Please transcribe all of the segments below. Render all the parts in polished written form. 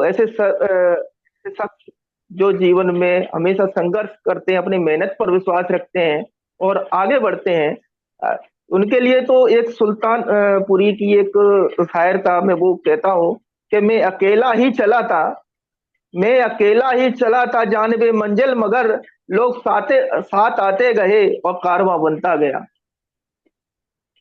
ऐसे शख्स जो जीवन में हमेशा संघर्ष करते हैं, अपनी मेहनत पर विश्वास रखते हैं और आगे बढ़ते हैं, उनके लिए तो एक सुल्तान पुरी की एक शायर था, मैं वो कहता हूँ कि मैं अकेला ही चला था जानिबे मंजिल, मगर लोग साथ आते गए और कारवां बनता गया।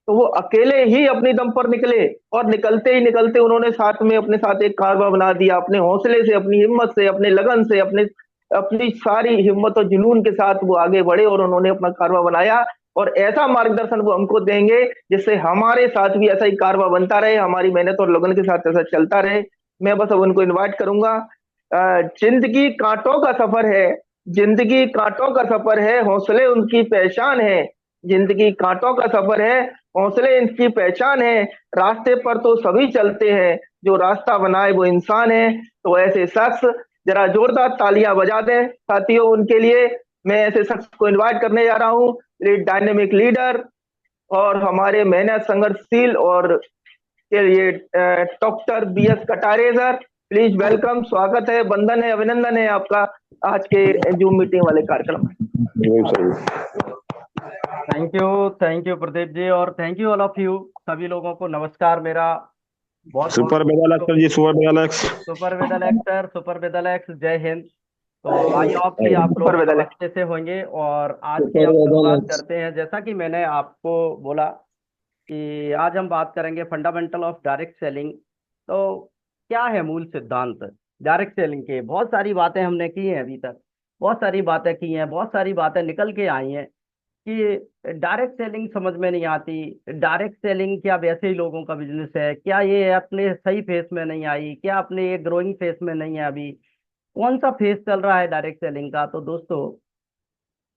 तो वो अकेले ही अपनी दम पर निकले और निकलते ही निकलते उन्होंने साथ में अपने साथ एक कारवां बना दिया। अपने हौसले से, अपनी हिम्मत से, अपने लगन से, अपने अपनी सारी हिम्मत और जुनून के साथ वो आगे बढ़े और उन्होंने अपना कारवां बनाया। और ऐसा मार्गदर्शन वो हमको देंगे जिससे हमारे साथ भी ऐसा ही कारवां बनता रहे, हमारी मेहनत और लगन के साथ ऐसा चलता रहे। मैं बस अब उनको इन्वाइट करूंगा। जिंदगी कांटों का सफर है, जिंदगी कांटों का सफर है, हौसले उनकी पहचान है। जिंदगी कांटों का सफर है, हौसले इनकी पहचान है। रास्ते पर तो सभी चलते हैं, जो रास्ता बनाए वो इंसान है। तो ऐसे शख्स जरा जोरदार तालियां बजा दें साथियों उनके लिए। मैं ऐसे शख्स को इनवाइट करने जा रहा हूँ, डायनेमिक लीडर और हमारे मेहनत संघर्षशील और के लिए doctor B S Katare sir. Please welcome, स्वागत है, वंदन है, अभिनंदन है आपका आज के जूम मीटिंग वाले कार्यक्रम में। थैंक यू प्रदीप जी, और thank you all of you. सभी लोगों को नमस्कार मेरा। बहुत बहुत सुपर बेदालक्स जी, सुपर बेदालक्स। सुपर वेदल सर, सुपर वेदल एक्स, जय हिंद। तो आई होप कि आप ऊपर लोग सब वेदल है। अच्छे से होंगे। और आज की हम शुरुआत करते हैं। जैसा कि मैंने आपको बोला कि आज हम बात करेंगे फंडामेंटल ऑफ डायरेक्ट सेलिंग। तो क्या है मूल सिद्धांत डायरेक्ट सेलिंग के? बहुत सारी बातें हमने की हैं अभी तक, बहुत सारी बातें की हैं, बहुत सारी बातें निकल के आई हैं कि डायरेक्ट सेलिंग समझ में नहीं आती। डायरेक्ट सेलिंग क्या वैसे ही लोगों का बिजनेस है? क्या ये अपने सही फेस में नहीं आई? क्या अपने ये ग्रोइंग फेस में नहीं है? अभी कौन सा फेस चल रहा है डायरेक्ट सेलिंग का? तो दोस्तों,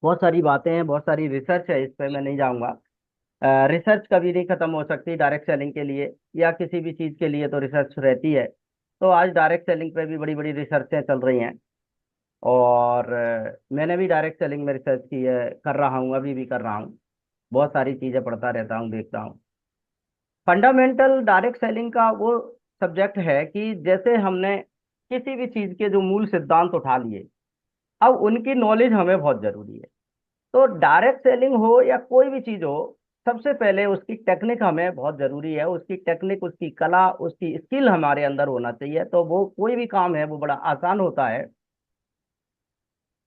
बहुत सारी बातें हैं, बहुत सारी रिसर्च है, इस पे मैं नहीं जाऊंगा। रिसर्च कभी नहीं खत्म हो सकती डायरेक्ट सेलिंग के लिए, या किसी भी चीज के लिए तो रिसर्च रहती है। तो आज डायरेक्ट सेलिंग पे भी बड़ी बड़ी रिसर्चें चल रही हैं। और मैंने भी डायरेक्ट सेलिंग में रिसर्च की है, कर रहा हूँ, अभी भी कर रहा हूँ। बहुत सारी चीजें पढ़ता रहता हूँ, देखता हूँ। फंडामेंटल डायरेक्ट सेलिंग का वो सब्जेक्ट है कि जैसे हमने किसी भी चीज के जो मूल सिद्धांत उठा लिए, अब उनकी नॉलेज हमें बहुत जरूरी है। तो डायरेक्ट सेलिंग हो या कोई भी चीज हो, सबसे पहले उसकी टेक्निक हमें बहुत जरूरी है। उसकी टेक्निक, उसकी कला, उसकी स्किल हमारे अंदर होना चाहिए, तो वो कोई भी काम है वो बड़ा आसान होता है।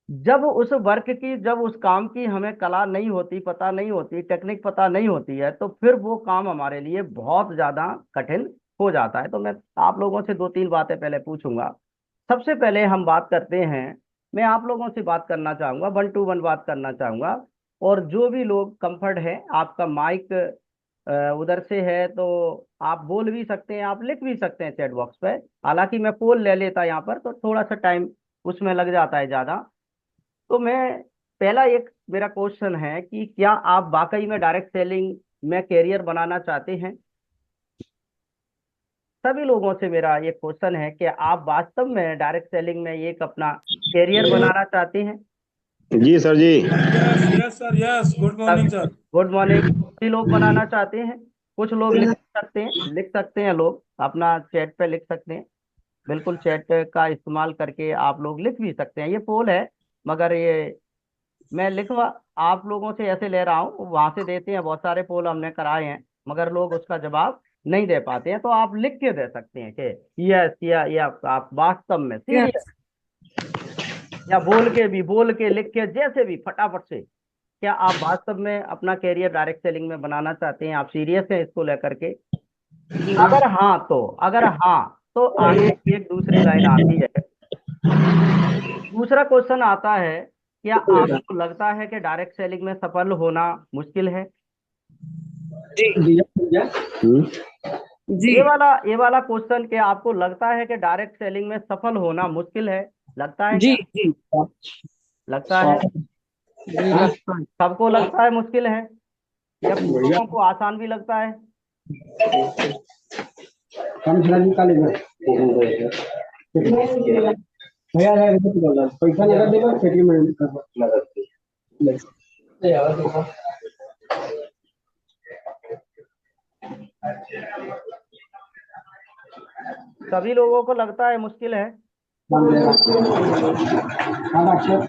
जब उस काम की हमें कला नहीं होती, पता नहीं होती, टेक्निक पता नहीं होती है, तो फिर वो काम हमारे लिए बहुत ज्यादा कठिन हो जाता है। तो मैं आप लोगों से दो तीन बातें पहले पूछूंगा। सबसे पहले हम बात करते हैं, मैं आप लोगों से बात करना चाहूंगा, वन टू वन बात करना चाहूंगा। और जो भी लोग कंफर्ट है, आपका माइक उधर से है तो आप बोल भी सकते हैं, आप लिख भी सकते हैं चैट बॉक्स पे। हालांकि मैं पोल ले लेता यहाँ पर तो थोड़ा सा टाइम उसमें लग जाता है ज्यादा। तो मैं पहला एक मेरा क्वेश्चन है कि क्या आप वाकई में डायरेक्ट सेलिंग में कैरियर बनाना चाहते हैं? सभी लोगों से मेरा ये क्वेश्चन है कि आप वास्तव में डायरेक्ट सेलिंग में एक अपना कैरियर बनाना चाहते हैं? जी सर जी। Yes yes sir, yes, good morning sir. Good morning. सभी लोग बनाना चाहते हैं? कुछ लोग लिख सकते हैं, लोग अपना चैट पे लिख सकते हैं। बिल्कुल चैट का इस्तेमाल करके आप लोग लिख भी सकते हैं। ये पोल है, मगर ये मैं लिखवा आप लोगों से ऐसे ले रहा हूँ, वहां से देते हैं, बहुत सारे पोल हमने कराए हैं, मगर लोग उसका जवाब नहीं दे पाते हैं। तो आप लिख के दे सकते हैं कि यस या आप वास्तव में सीरियस, यस। या बोल के लिख के जैसे भी फटाफट से, क्या आप वास्तव में अपना कैरियर डायरेक्ट सेलिंग में बनाना चाहते हैं? आप सीरियस हैं इसको लेकर के? अगर हाँ तो आगे एक दूसरी लाइन आती है। दूसरा क्वेश्चन आता है, क्या आपको लगता है कि डायरेक्ट सेलिंग में सफल होना मुश्किल है? जी जी ये वाला क्वेश्चन, क्या आपको लगता है कि डायरेक्ट सेलिंग में सफल होना मुश्किल है? लगता है जी क्या? जी लगता है? जी लगता है। सबको लगता है मुश्किल है, या कुछ लोगों को आसान भी लगता है? कम से निकालेगा भैया पैसा लगा देगा पेटीएम में सभी लोगों को लगता है मुश्किल है। हाँ डॉक्टर।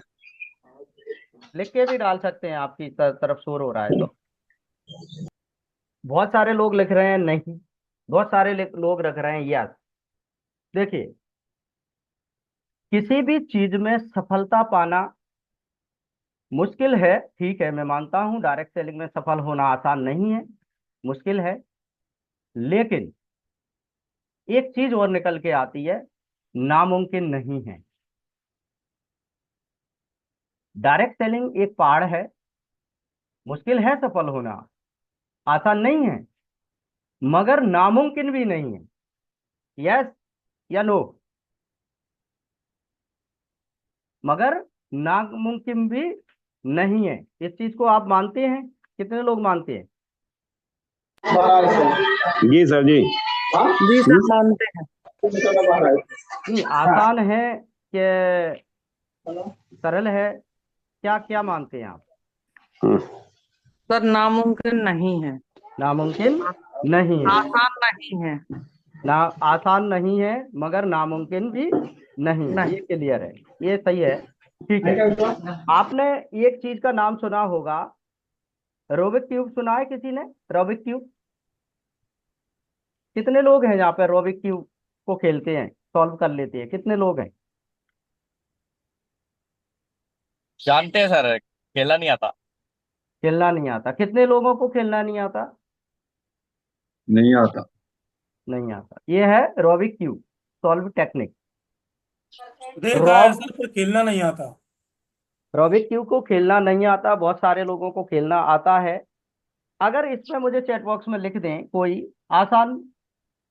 लिख के भी डाल सकते हैं, आपकी तरफ शोर हो रहा है तो। बहुत सारे लोग लिख रहे हैं नहीं, बहुत सारे लोग रख रहे हैं यस। देखिए, किसी भी चीज में सफलता पाना मुश्किल है, ठीक है, मैं मानता हूं डायरेक्ट सेलिंग में सफल होना आसान नहीं है, मुश्किल है। लेकिन एक चीज और निकल के आती है, नामुमकिन नहीं है। डायरेक्ट सेलिंग एक पहाड़ है, मुश्किल है सफल होना, आसान नहीं है, मगर नामुमकिन भी नहीं है। यस या नो? मगर नामुमकिन भी नहीं है, इस चीज को आप मानते हैं? कितने लोग मानते हैं? जी सर जी। जी सर, मानते हैं। नहीं, आसान है कि सरल है, क्या क्या मानते हैं आप? हम्म, सर, नामुमकिन नहीं है। नामुमकिन नहीं है। आसान नहीं है। ना, आसान नहीं है मगर नामुमकिन भी नहीं है, नहीं। ये क्लियर है, ये सही है। ठीक है। आपने एक चीज का नाम सुना होगा, रोबिक क्यूब, सुना है किसी ने? रोबिक क्यूब, कितने लोग हैं यहाँ पे रोबिक क्यूब को खेलते हैं, सॉल्व कर लेते हैं? कितने लोग हैं? जानते हैं सर, खेलना नहीं आता। खेलना नहीं आता? कितने लोगों को खेलना नहीं आता? नहीं आता। नहीं आता। ये है रोबिक क्यूब सॉल्व टेक्निक। देखा है रॉब सर, पर खेलना नहीं आता। रॉबिक क्यूब को खेलना नहीं आता, बहुत सारे लोगों को खेलना आता है। अगर इसमें मुझे चैट बॉक्स में लिख दें कोई आसान,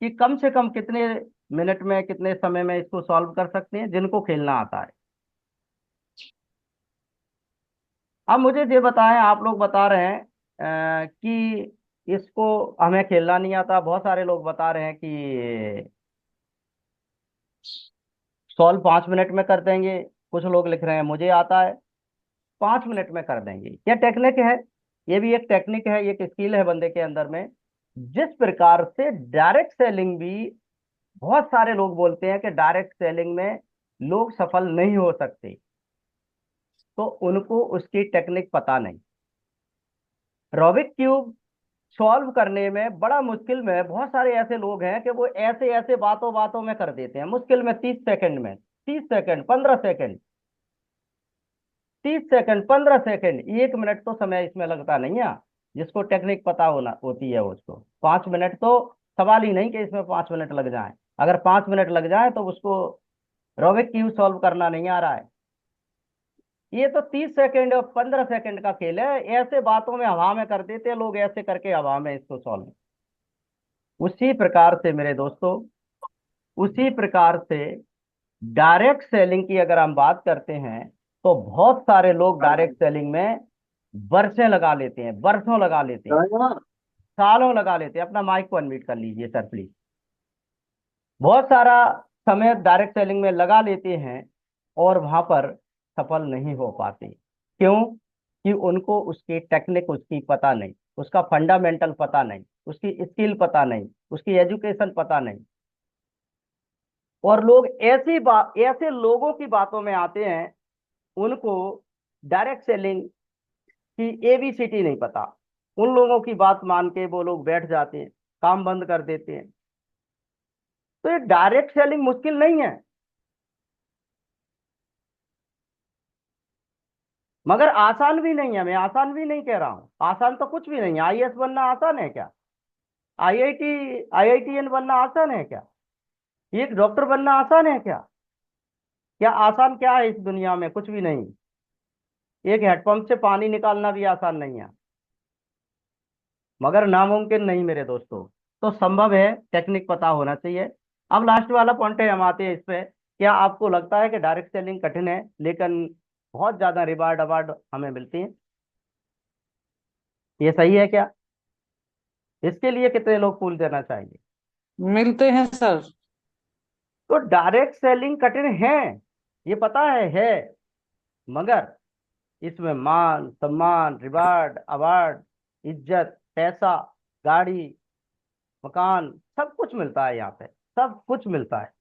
कि कम से कम कितने मिनट में, कितने समय में इसको सॉल्व कर सकते हैं जिनको खेलना आता है। अब मुझे ये बताएं, आप लोग बता रहे हैं कि इसको हमें खेलना नहीं आता, बहुत सारे लोग बता रहे हैं कि सॉल्व 5 मिनट में कर देंगे, कुछ लोग लिख रहे हैं मुझे आता है, 5 मिनट में कर देंगे। क्या टेक्निक है? ये भी एक टेक्निक है, एक स्किल है बंदे के अंदर में। जिस प्रकार से डायरेक्ट सेलिंग भी, बहुत सारे लोग बोलते हैं कि डायरेक्ट सेलिंग में लोग सफल नहीं हो सकते, तो उनको उसकी टेक्निक पता नहीं। रॉबिक क्यूब सॉल्व करने में बड़ा मुश्किल में बहुत सारे ऐसे लोग हैं कि वो ऐसे ऐसे बातों बातों में कर देते हैं, मुश्किल में 30 सेकंड में, 30 second, 15 second, 30 second, 15 second, 1 minute तो समय इसमें लगता नहीं है। जिसको टेक्निक पता होना होती है उसको 5 मिनट तो सवाल ही नहीं कि इसमें 5 मिनट लग जाए। अगर 5 मिनट लग जाए तो उसको रॉबिक क्यूब सॉल्व करना नहीं आ रहा है। ये तो 30 सेकंड और 15 सेकंड का खेल है, ऐसे बातों में हवा में कर देते हैं लोग, ऐसे करके हवा में इसको सॉल्व। उसी प्रकार से मेरे दोस्तों, उसी प्रकार से डायरेक्ट सेलिंग की अगर हम बात करते हैं, तो बहुत सारे लोग डायरेक्ट सेलिंग में वर्षें लगा लेते हैं, वर्षों लगा लेते हैं, सालों लगा लेते हैं। अपना माइक को अनम्यूट कर लीजिए सर प्लीज। बहुत सारा समय डायरेक्ट सेलिंग में लगा लेते हैं और वहां पर सफल नहीं हो पाते। क्यों? कि उनको उसकी टेक्निक, उसकी पता नहीं, उसका फंडामेंटल पता नहीं, उसकी स्किल पता नहीं, उसकी एजुकेशन पता नहीं। और लोग ऐसी बात, ऐसे लोगों की बातों में आते हैं, उनको डायरेक्ट सेलिंग की एबीसीडी नहीं पता, उन लोगों की बात मान के वो लोग बैठ जाते हैं, काम बंद कर देते हैं। तो ये डायरेक्ट सेलिंग मुश्किल नहीं है, मगर आसान भी नहीं है। मैं आसान भी नहीं कह रहा हूं, आसान तो कुछ भी नहीं है। आईएएस बनना आसान है क्या? आईआईटीएन बनना आसान है क्या? एक डॉक्टर बनना आसान है क्या? क्या आसान क्या है इस दुनिया में? कुछ भी नहीं। एक हैंडपंप से पानी निकालना भी आसान नहीं है, मगर नामुमकिन नहीं मेरे दोस्तों। तो संभव है, टेक्निक पता होना चाहिए। अब लास्ट वाला पॉइंट है, हम आते हैं इस पे। क्या आपको लगता है कि डायरेक्ट सेलिंग कठिन है लेकिन बहुत ज्यादा रिवार्ड अवार्ड हमें मिलती है? ये सही है क्या? इसके लिए कितने लोग फूल देना चाहेंगे? मिलते हैं सर। तो डायरेक्ट सेलिंग कठिन है, ये पता है, मगर इसमें मान सम्मान, रिवार्ड अवार्ड, इज्जत, पैसा, गाड़ी, मकान, सब कुछ मिलता है यहाँ पे। सब कुछ मिलता है।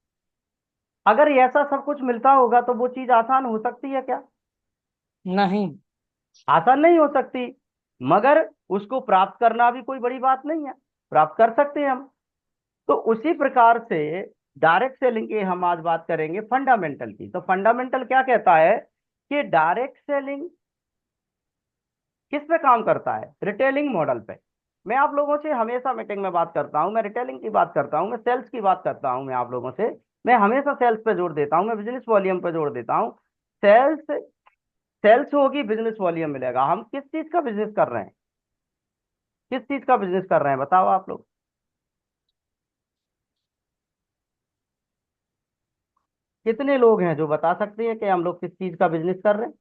अगर ये ऐसा सब कुछ मिलता होगा तो वो चीज आसान हो सकती है क्या? नहीं। आसान नहीं हो सकती। मगर उसको प्राप्त करना भी कोई बड़ी बात नहीं है, प्राप्त कर सकते हैं हम। तो उसी प्रकार से डायरेक्ट सेलिंग की हम आज बात करेंगे फंडामेंटल की। तो फंडामेंटल क्या कहता है कि डायरेक्ट सेलिंग किस पे काम करता है? रिटेलिंग मॉडल पे। मैं आप लोगों से हमेशा मीटिंग में बात करता हूं, मैं रिटेलिंग की बात करता हूं, मैं सेल्स की बात करता हूं, मैं आप लोगों से मैं हमेशा सेल्स पे जोर देता हूं, मैं बिजनेस वॉल्यूम पे जोर देता हूं। सेल्स सेल्स होगी, बिजनेस वॉल्यूम मिलेगा। हम किस चीज का बिजनेस कर रहे हैं? किस चीज का बिजनेस कर रहे हैं बताओ आप लोग। कितने लोग हैं जो बता सकते हैं कि हम लोग किस चीज का बिजनेस कर रहे हैं?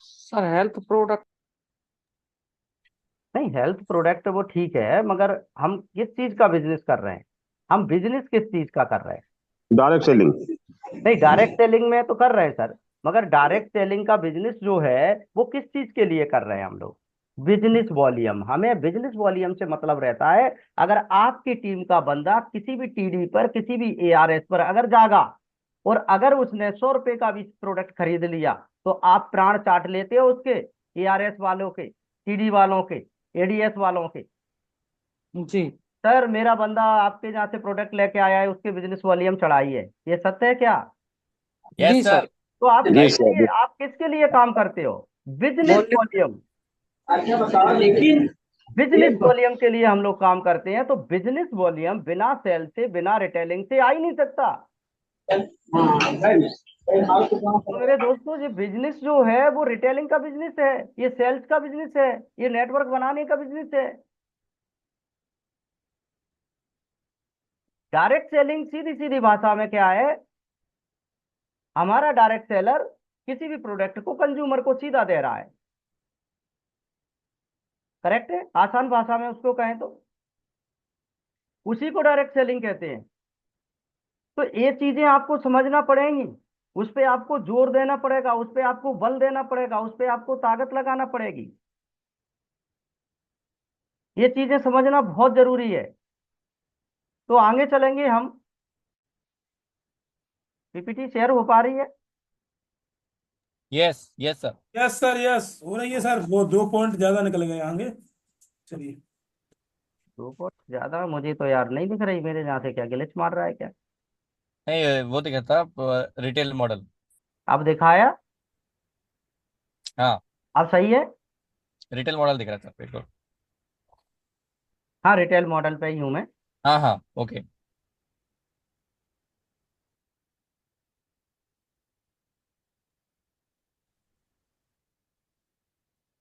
Sir health product. नहीं, हेल्थ प्रोडक्ट वो ठीक है, मगर हम किस चीज का बिजनेस कर रहे हैं? हम बिजनेस किस चीज का कर रहे हैं? Direct selling. नहीं, डायरेक्ट सेलिंग में तो कर रहे हैं सर, मगर डायरेक्ट सेलिंग का बिजनेस जो है वो किस चीज के लिए कर रहे हैं हम लोग? Business volume. हमें बिजनेस वॉल्यूम से मतलब रहता है, अगर आपकी टीम का बंदा किसी भी टीडी पर, किसी भी एआरएस पर अगर जागा और अगर उसने 100 रुपए का भी प्रोडक्ट खरीद लिया, तो आप प्राण चाट लेते हो उसके, एआरएस वालों के, टीडी वालों के, एडीएस वालों के। जी। सर मेरा बंदा आपके यहाँ से प्रोडक्ट लेके आया है, उसके बिजनेस वॉल्यूम चढ़ाई है, ये सत्य है क्या? जी यस सर। सर। तो आप जी राइट। किसके सर। लिए आप किसके लिए काम करते हो? Business volume. वॉल्यूम। अच्छा बताओ लेकिन बिजनेस एक वॉल्यूम के लिए हम लोग काम करते हैं। तो बिजनेस वॉल्यूम बिना सेल से, बिना रिटेलिंग से आ ही नहीं सकता। हाँ भाई हाल तो कहाँ तो पर मेरे दोस्तों, ये बिजनेस जो है वो रिटेलिंग का बिजनेस है, ये सेल्स का बिजनेस है, ये नेटवर्क बनाने का बिजनेस है। डायरेक्ट सेलिंग सीधी सीधी भाषा में क्या है? हमारा डायरेक्ट सेलर किसी भी प्रोडक्ट को कंज्यूमर को सीधा दे रहा है। करेक्ट है? आसान भाषा में उसको कहें तो उसी को डायरेक्ट सेलिंग कहते हैं। तो ये चीजें आपको समझना पड़ेंगी, उस पे आपको जोर देना पड़ेगा, उस पे आपको बल देना पड़ेगा, उस पे आपको ताकत लगाना पड़ेगी। ये चीजें समझना बहुत जरूरी है। तो आगे चलेंगे हम। पीपीटी शेयर हो पा रही है? Yes yes sir. Yes sir, yes हो रही है सर। वो 2 पॉइंट ज्यादा निकल गए आगे। चलिए। दो फुट ज्यादा मुझे तो यार नहीं दिख रही, मेरे यहाँ से क्या ग्लिच मार रहा है क्या? नहीं वो दिखा था रिटेल मॉडल। अब दिखाया? हाँ, अब सही है? रिटेल मॉडल दिख रहा था बिल्कुल। हाँ, रिटेल मॉडल पे ही हूं मैं। हाँ हाँ ओके।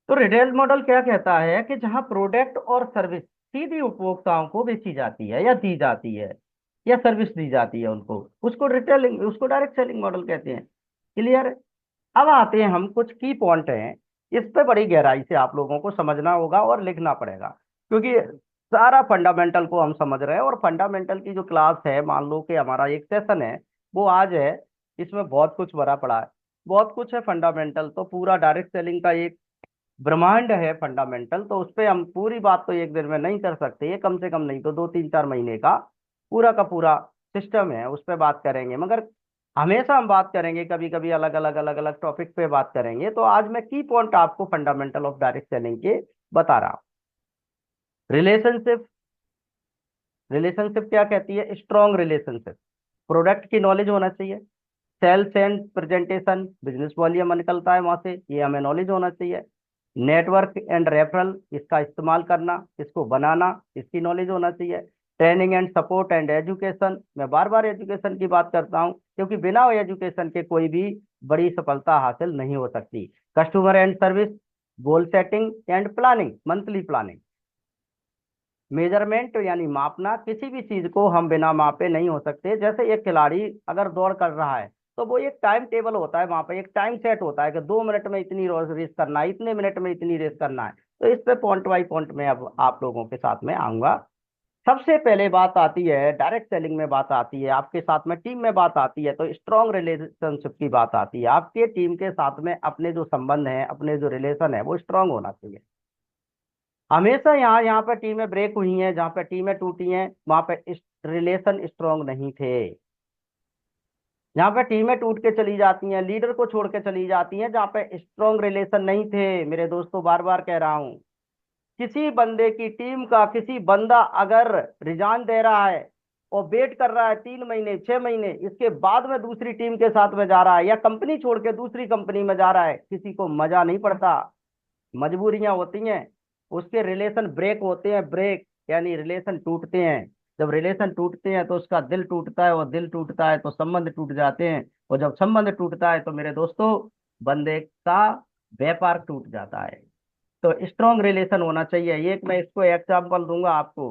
तो रिटेल मॉडल क्या कहता है कि जहां प्रोडक्ट और सर्विस सीधी उपभोक्ताओं को बेची जाती है या दी जाती है, या सर्विस दी जाती है उनको, उसको रिटेलिंग, उसको डायरेक्ट सेलिंग मॉडल कहते हैं। क्लियर? अब आते हैं हम, कुछ की पॉइंट हैं, इस पे बड़ी गहराई से आप लोगों को समझना होगा और लिखना पड़ेगा, क्योंकि सारा फंडामेंटल को हम समझ रहे हैं। और फंडामेंटल की जो क्लास है, मान लो कि हमारा एक सेशन है वो आज है, इसमें बहुत कुछ भरा पड़ा है, बहुत कुछ है फंडामेंटल। तो पूरा डायरेक्ट सेलिंग का एक ब्रह्मांड है फंडामेंटल, तो उस पे हम पूरी बात तो एक दिन में नहीं कर सकते, ये कम से कम नहीं तो 2 3 4 महीने का पूरा सिस्टम है, उस पे बात करेंगे। मगर हमेशा हम बात करेंगे, कभी कभी अलग अलग टॉपिक पे बात करेंगे। तो आज मैं की पॉइंट आपको फंडामेंटल ऑफ डायरेक्ट सेलिंग के बता रहा हूँ। रिलेशनशिप। रिलेशनशिप क्या कहती है? Strong relationship. प्रोडक्ट की नॉलेज होना चाहिए। Sales and presentation, business volume निकलता है वहां से, ये हमें नॉलेज होना चाहिए। नेटवर्क एंड रेफरल, इसका इस्तेमाल करना, इसको बनाना, इसकी नॉलेज होना चाहिए। Training and support and education, मैं बार बार एजुकेशन की बात करता हूं, क्योंकि बिना एजुकेशन के कोई भी बड़ी सफलता हासिल नहीं हो सकती। Customer and service, goal setting and planning, monthly planning. Measurement यानी मापना, किसी भी चीज को हम बिना मापे नहीं हो सकते। जैसे एक खिलाड़ी अगर दौड़ कर रहा है, तो वो एक टाइम टेबल होता है, वहां पे एक टाइम सेट होता है कि 2 मिनट में इतनी रेस करना है, इतने मिनट में इतनी रेस करना है। तो इस पे पॉइंट बाई पॉइंट में अब आप लोगों के साथ में आऊंगा। सबसे पहले बात आती है डायरेक्ट सेलिंग में, बात आती है आपके साथ में टीम में, बात आती है तो स्ट्रॉन्ग रिलेशनशिप की बात आती है। आपके टीम के साथ में अपने जो संबंध है, अपने जो रिलेशन है वो स्ट्रांग होना चाहिए। हमेशा यहाँ यहाँ पे टीमें ब्रेक हुई हैं, जहाँ पे टीमें टूटी हैं वहां पे रिलेशन स्ट्रांग नहीं थे। जहाँ पे टीमें टूट के चली जाती हैं, लीडर को छोड़ के चली जाती हैं, जहाँ पे स्ट्रांग रिलेशन नहीं थे, मेरे दोस्तों बार बार कह रहा हूँ, किसी बंदे की टीम का किसी बंदा अगर रिजाइन दे रहा है और वेट कर रहा है 3 महीने 6 महीने, इसके बाद में दूसरी टीम के साथ में जा रहा है या कंपनी छोड़ के दूसरी कंपनी में जा रहा है, किसी को मजा नहीं पड़ता। मजबूरियां होती हैं, उसके रिलेशन ब्रेक होते हैं, ब्रेक यानी रिलेशन टूटते हैं। जब रिलेशन टूटते हैं तो उसका दिल टूटता है, और दिल टूटता है तो संबंध टूट जाते हैं, और जब संबंध टूटता है तो मेरे दोस्तों बंदे का व्यापार टूट जाता है। तो स्ट्रॉन्ग रिलेशन होना चाहिए। एक मैं इसको एग्जांपल दूंगा आपको।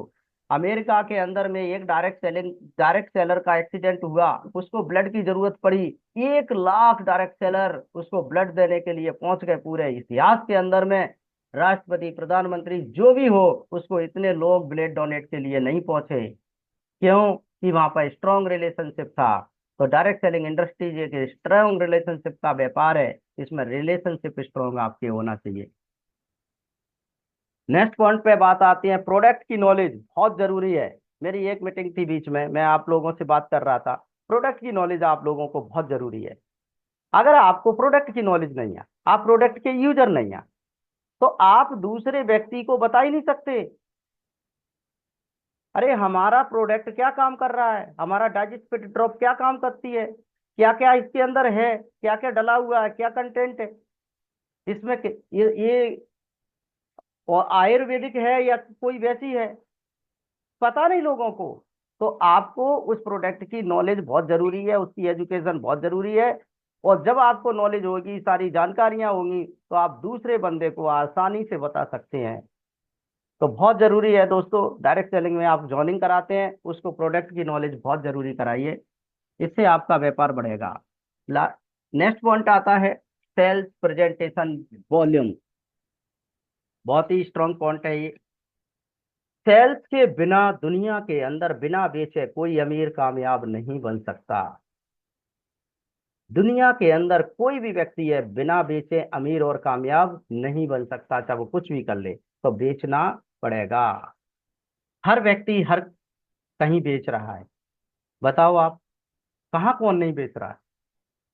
अमेरिका के अंदर में एक डायरेक्ट सेलर का एक्सीडेंट हुआ, उसको ब्लड की जरूरत पड़ी, 1 लाख डायरेक्ट सेलर उसको ब्लड देने के लिए पहुंच गए। पूरे इतिहास के अंदर में राष्ट्रपति प्रधानमंत्री जो भी हो, उसको इतने लोग ब्लड डोनेट के लिए नहीं पहुंचे। क्यों? कि वहां पर स्ट्रॉन्ग रिलेशनशिप था। तो डायरेक्ट सेलिंग इंडस्ट्रीज एक स्ट्रॉन्ग रिलेशनशिप का व्यापार है, इसमें रिलेशनशिप स्ट्रॉन्ग आपके होना चाहिए। नेक्स्ट पॉइंट पे बात आती है, प्रोडक्ट की नॉलेज बहुत जरूरी है। मेरी एक मीटिंग थी बीच में, मैं आप लोगों से बात कर रहा था, प्रोडक्ट की नॉलेज आप लोगों को बहुत जरूरी है। अगर आपको प्रोडक्ट की नॉलेज नहीं है, आप प्रोडक्ट के यूजर नहीं है, तो आप दूसरे व्यक्ति को बता ही नहीं सकते अरे हमारा प्रोडक्ट क्या काम कर रहा है, हमारा डाइजेस्टिव ड्रॉप क्या काम करती है, क्या क्या इसके अंदर है, क्या क्या डला हुआ है, क्या कंटेंट है इसमें, ये और आयुर्वेदिक है या कोई वैसी है, पता नहीं लोगों को। तो आपको उस प्रोडक्ट की नॉलेज बहुत जरूरी है, उसकी एजुकेशन बहुत जरूरी है। और जब आपको नॉलेज होगी, सारी जानकारियां होंगी, तो आप दूसरे बंदे को आसानी से बता सकते हैं। तो बहुत जरूरी है दोस्तों, डायरेक्ट सेलिंग में आप जॉइनिंग कराते हैं, उसको प्रोडक्ट की नॉलेज बहुत जरूरी कराइए, इससे आपका व्यापार बढ़ेगा। नेक्स्ट पॉइंट आता है सेल्स प्रेजेंटेशन वॉल्यूम, बहुत ही स्ट्रॉन्ग पॉइंट है ये। सेल्स के बिना दुनिया के अंदर बिना बेचे कोई अमीर कामयाब नहीं बन सकता। दुनिया के अंदर कोई भी व्यक्ति है बिना बेचे अमीर और कामयाब नहीं बन सकता, चाहे वो कुछ भी कर ले, तो बेचना पड़ेगा। हर व्यक्ति हर कहीं बेच रहा है, बताओ आप कहाँ कौन नहीं बेच रहा है?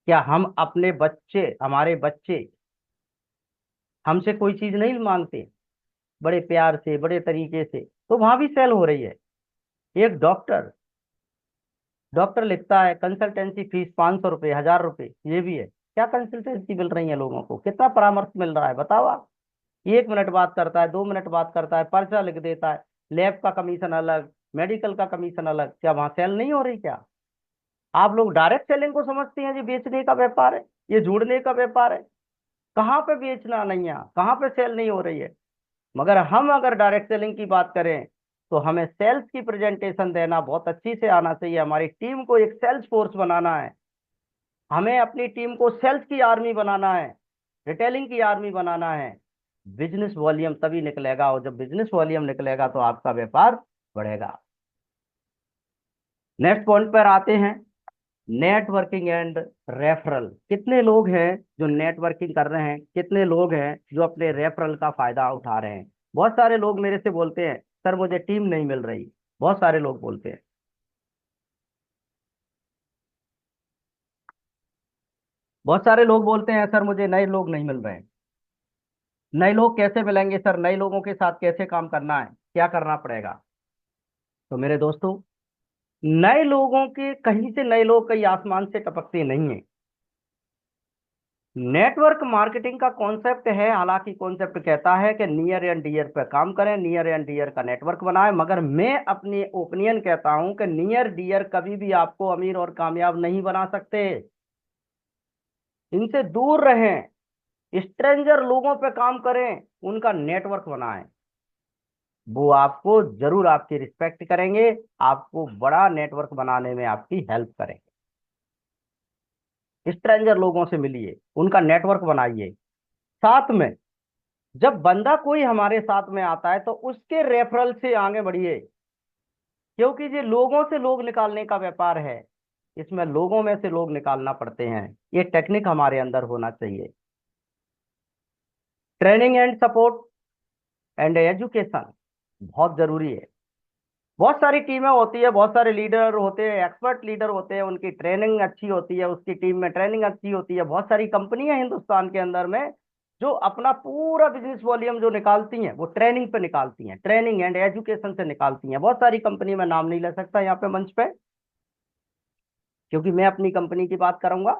क्या हम अपने बच्चे, हमारे बच्चे हमसे कोई चीज नहीं मांगते बड़े प्यार से, बड़े तरीके से, तो वहां भी सेल हो रही है। एक डॉक्टर डॉक्टर लिखता है कंसल्टेंसी फीस 500 रुपये, 1000 रुपये, ये भी है। क्या कंसल्टेंसी मिल रही है लोगों को, कितना परामर्श मिल रहा है बताओ आप? 1 मिनट बात करता है, 2 मिनट बात करता है, पर्चा लिख देता है, लैब का कमीशन अलग, मेडिकल का कमीशन अलग, क्या वहां सेल नहीं हो रही? क्या आप लोग डायरेक्ट सेलिंग को समझते हैं ये बेचने का व्यापार है, ये जोड़ने का व्यापार है? कहाँ पे बेचना नहीं है, कहाँ पे सेल नहीं हो रही है? मगर हम अगर डायरेक्ट सेलिंग की बात करें तो हमें सेल्स की प्रेजेंटेशन देना बहुत अच्छी से आना चाहिए। हमारी टीम को एक सेल्स फोर्स बनाना है, हमें अपनी टीम को सेल्स की आर्मी बनाना है, रिटेलिंग की आर्मी बनाना है। बिजनेस वॉल्यूम तभी निकलेगा, और जब बिजनेस वॉल्यूम निकलेगा तो आपका व्यापार बढ़ेगा। नेक्स्ट पॉइंट पर आते हैं, नेटवर्किंग एंड रेफरल। कितने लोग हैं जो नेटवर्किंग कर रहे हैं, कितने लोग हैं जो अपने रेफरल का फायदा उठा रहे हैं? बहुत सारे लोग मेरे से बोलते हैं सर मुझे टीम नहीं मिल रही, बहुत सारे लोग बोलते हैं। बहुत सारे लोग बोलते हैं सर मुझे नए लोग नहीं मिल रहे हैं। नए लोग कैसे मिलेंगे सर, नए लोगों के साथ कैसे काम करना है, क्या करना पड़ेगा? तो मेरे दोस्तों, नए लोगों के कहीं से नए लोग कहीं आसमान से टपकते नहीं है। नेटवर्क मार्केटिंग का कॉन्सेप्ट है, हालांकि कॉन्सेप्ट कहता है कि नियर एंड डियर पे काम करें, नियर एंड डियर का नेटवर्क बनाएं, मगर मैं अपनी ओपिनियन कहता हूं कि नियर डियर कभी भी आपको अमीर और कामयाब नहीं बना सकते। इनसे दूर रहें, स्ट्रेंजर लोगों पे काम करें, उनका नेटवर्क बनाएं, वो आपको जरूर आपकी रिस्पेक्ट करेंगे, आपको बड़ा नेटवर्क बनाने में आपकी हेल्प करेंगे। स्ट्रेंजर लोगों से मिलिए, उनका नेटवर्क बनाइए। साथ में जब बंदा कोई हमारे साथ में आता है तो उसके रेफरल से आगे बढ़िए, क्योंकि ये लोगों से लोग निकालने का व्यापार है, इसमें लोगों में से लोग निकालना पड़ते हैं। ये टेक्निक हमारे अंदर होना चाहिए। Training and support, and education बहुत जरूरी है। बहुत सारी टीमें होती है, बहुत सारे लीडर होते हैं, एक्सपर्ट लीडर होते हैं, उनकी ट्रेनिंग अच्छी होती है, उसकी टीम में ट्रेनिंग अच्छी होती है। बहुत सारी कंपनियां हिंदुस्तान के अंदर में जो अपना पूरा बिजनेस वॉल्यूम जो निकालती हैं वो ट्रेनिंग पे निकालती हैं, ट्रेनिंग एंड एजुकेशन से निकालती हैं। बहुत सारी कंपनी में नाम नहीं ले सकता यहाँ पे मंच पे, क्योंकि मैं अपनी कंपनी की बात करूंगा।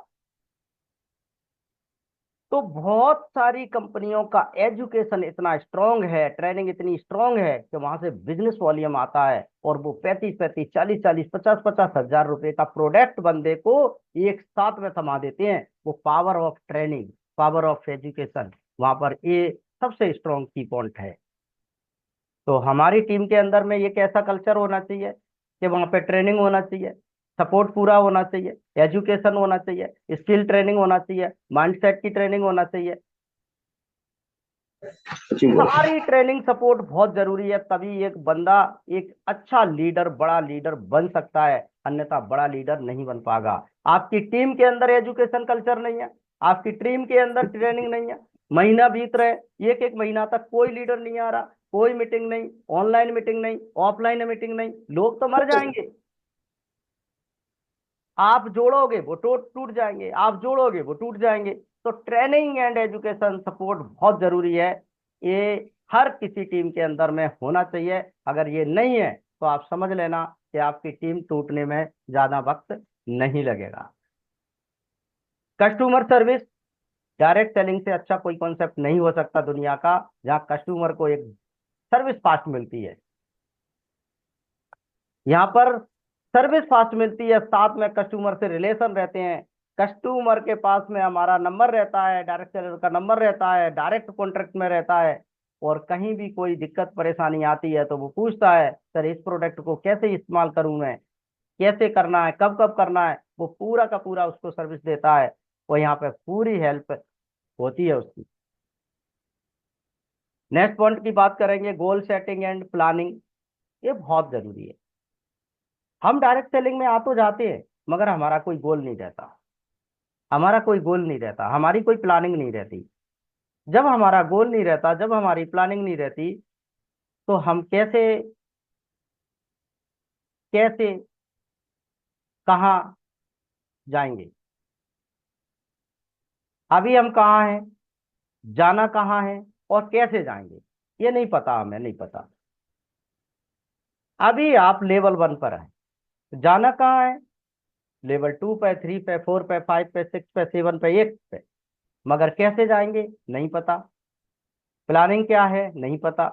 तो बहुत सारी कंपनियों का एजुकेशन इतना स्ट्रांग है, ट्रेनिंग इतनी स्ट्रांग है कि वहां से बिजनेस वॉल्यूम आता है, और वो 35-35, 40-40, 50-50 हजार रुपए का प्रोडक्ट बंदे को एक साथ में समा देते हैं। वो power of training, power of education, वहां पर ये सबसे स्ट्रांग की पॉइंट है। तो हमारी टीम के अंदर में ये कैसा कल्चर होना चाहिए कि वहां पे ट्रेनिंग होना चाहिए, सपोर्ट पूरा होना चाहिए, एजुकेशन होना चाहिए, स्किल ट्रेनिंग होना चाहिए, माइंडसेट की ट्रेनिंग होना चाहिए। अच्छी बात। सारी ट्रेनिंग सपोर्ट बहुत जरूरी है, तभी एक बंदा एक अच्छा लीडर, बड़ा लीडर बन सकता है, अन्यथा बड़ा लीडर नहीं बन पाएगा। आपकी टीम के अंदर एजुकेशन कल्चर नहीं है, आपकी टीम के अंदर ट्रेनिंग नहीं है, महीना बीत रहे, एक एक महीना तक कोई लीडर नहीं आ रहा, कोई मीटिंग नहीं, ऑनलाइन मीटिंग नहीं, ऑफलाइन मीटिंग नहीं, लोग तो मर जाएंगे। आप जोड़ोगे वो टूट टूट जाएंगे, आप जोड़ोगे वो टूट जाएंगे। तो ट्रेनिंग एंड एजुकेशन सपोर्ट बहुत जरूरी है, ये हर किसी टीम के अंदर में होना चाहिए। अगर ये नहीं है तो आप समझ लेना कि आपकी टीम टूटने में ज्यादा वक्त नहीं लगेगा। कस्टमर सर्विस, डायरेक्ट सेलिंग से अच्छा कोई कॉन्सेप्ट नहीं हो सकता दुनिया का, जहां कस्टमर को एक सर्विस फास्ट मिलती है। यहाँ पर सर्विस फास्ट मिलती है, साथ में कस्टमर से रिलेशन रहते हैं, कस्टमर के पास में हमारा नंबर रहता है, डायरेक्ट सेलर का नंबर रहता है, डायरेक्ट कॉन्ट्रैक्ट में रहता है। और कहीं भी कोई दिक्कत परेशानी आती है तो वो पूछता है, सर इस प्रोडक्ट को कैसे इस्तेमाल करूं मैं, कैसे करना है, कब कब करना है, वो पूरा का पूरा उसको सर्विस देता है, और यहाँ पे पूरी हेल्प होती है उसकी। नेक्स्ट पॉइंट की बात करेंगे, गोल सेटिंग एंड प्लानिंग। ये बहुत जरूरी है। हम डायरेक्ट सेलिंग में आ तो जाते हैं, मगर हमारा कोई गोल नहीं रहता, हमारा कोई गोल नहीं रहता, हमारी कोई प्लानिंग नहीं रहती। जब हमारा गोल नहीं रहता, जब हमारी प्लानिंग नहीं रहती, तो हम कैसे कैसे कहाँ जाएंगे। अभी हम कहाँ हैं, जाना कहाँ है, और कैसे जाएंगे, ये नहीं पता, हमें नहीं पता। अभी आप लेवल 1 पर हैं, जाना कहाँ है, लेवल 2 पे, 3 पे, 4 पे, 5 पे, 6 पे, 7 पे, 8 पे, मगर कैसे जाएंगे नहीं पता। प्लानिंग क्या है नहीं पता,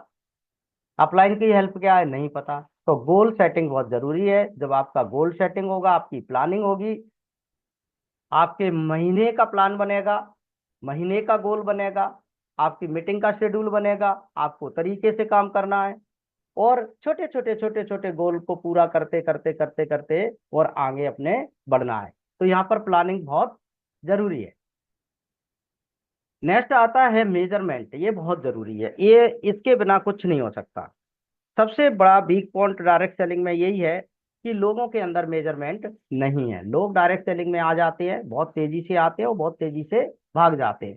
अपलाइन की हेल्प क्या है नहीं पता। तो गोल सेटिंग बहुत जरूरी है। जब आपका गोल सेटिंग होगा, आपकी प्लानिंग होगी, आपके महीने का प्लान बनेगा, महीने का गोल बनेगा, आपकी मीटिंग का शेड्यूल बनेगा, आपको तरीके से काम करना है, और छोटे छोटे छोटे छोटे गोल को पूरा करते करते करते करते और आगे अपने बढ़ना है। तो यहाँ पर प्लानिंग बहुत जरूरी है। नेक्स्ट आता है मेजरमेंट, ये बहुत जरूरी है, ये इसके बिना कुछ नहीं हो सकता। सबसे बड़ा वीक पॉइंट डायरेक्ट सेलिंग में यही है कि लोगों के अंदर मेजरमेंट नहीं है। लोग डायरेक्ट सेलिंग में आ जाते हैं, बहुत तेजी से आते हैं और बहुत तेजी से भाग जाते हैं।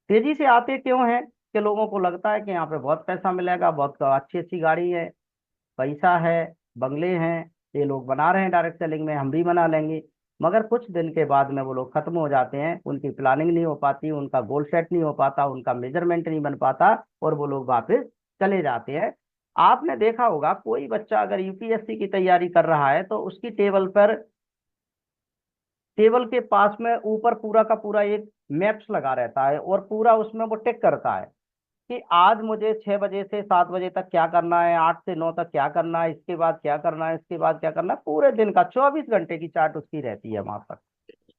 तेजी से आते क्यों हैं कि लोगों को लगता है कि यहाँ पे बहुत पैसा मिलेगा, बहुत अच्छी अच्छी गाड़ी है, पैसा है, बंगले हैं, ये लोग बना रहे हैं डायरेक्ट सेलिंग में, हम भी बना लेंगे। मगर कुछ दिन के बाद में वो लोग खत्म हो जाते हैं, उनकी प्लानिंग नहीं हो पाती, उनका गोल सेट नहीं हो पाता, उनका मेजरमेंट नहीं बन पाता, और वो लोग वापस चले जाते हैं। आपने देखा होगा, कोई बच्चा अगर यूपीएससी की तैयारी कर रहा है तो उसकी टेबल के पास में ऊपर पूरा का पूरा एक मैप्स लगा रहता है, और पूरा उसमें वो टिक करता है कि आज मुझे 6 बजे से 7 बजे तक क्या करना है, 8 से 9 तक क्या करना है, इसके बाद क्या करना है, इसके बाद क्या करना है। पूरे दिन का 24 घंटे की चार्ट उसकी रहती है वहां पर।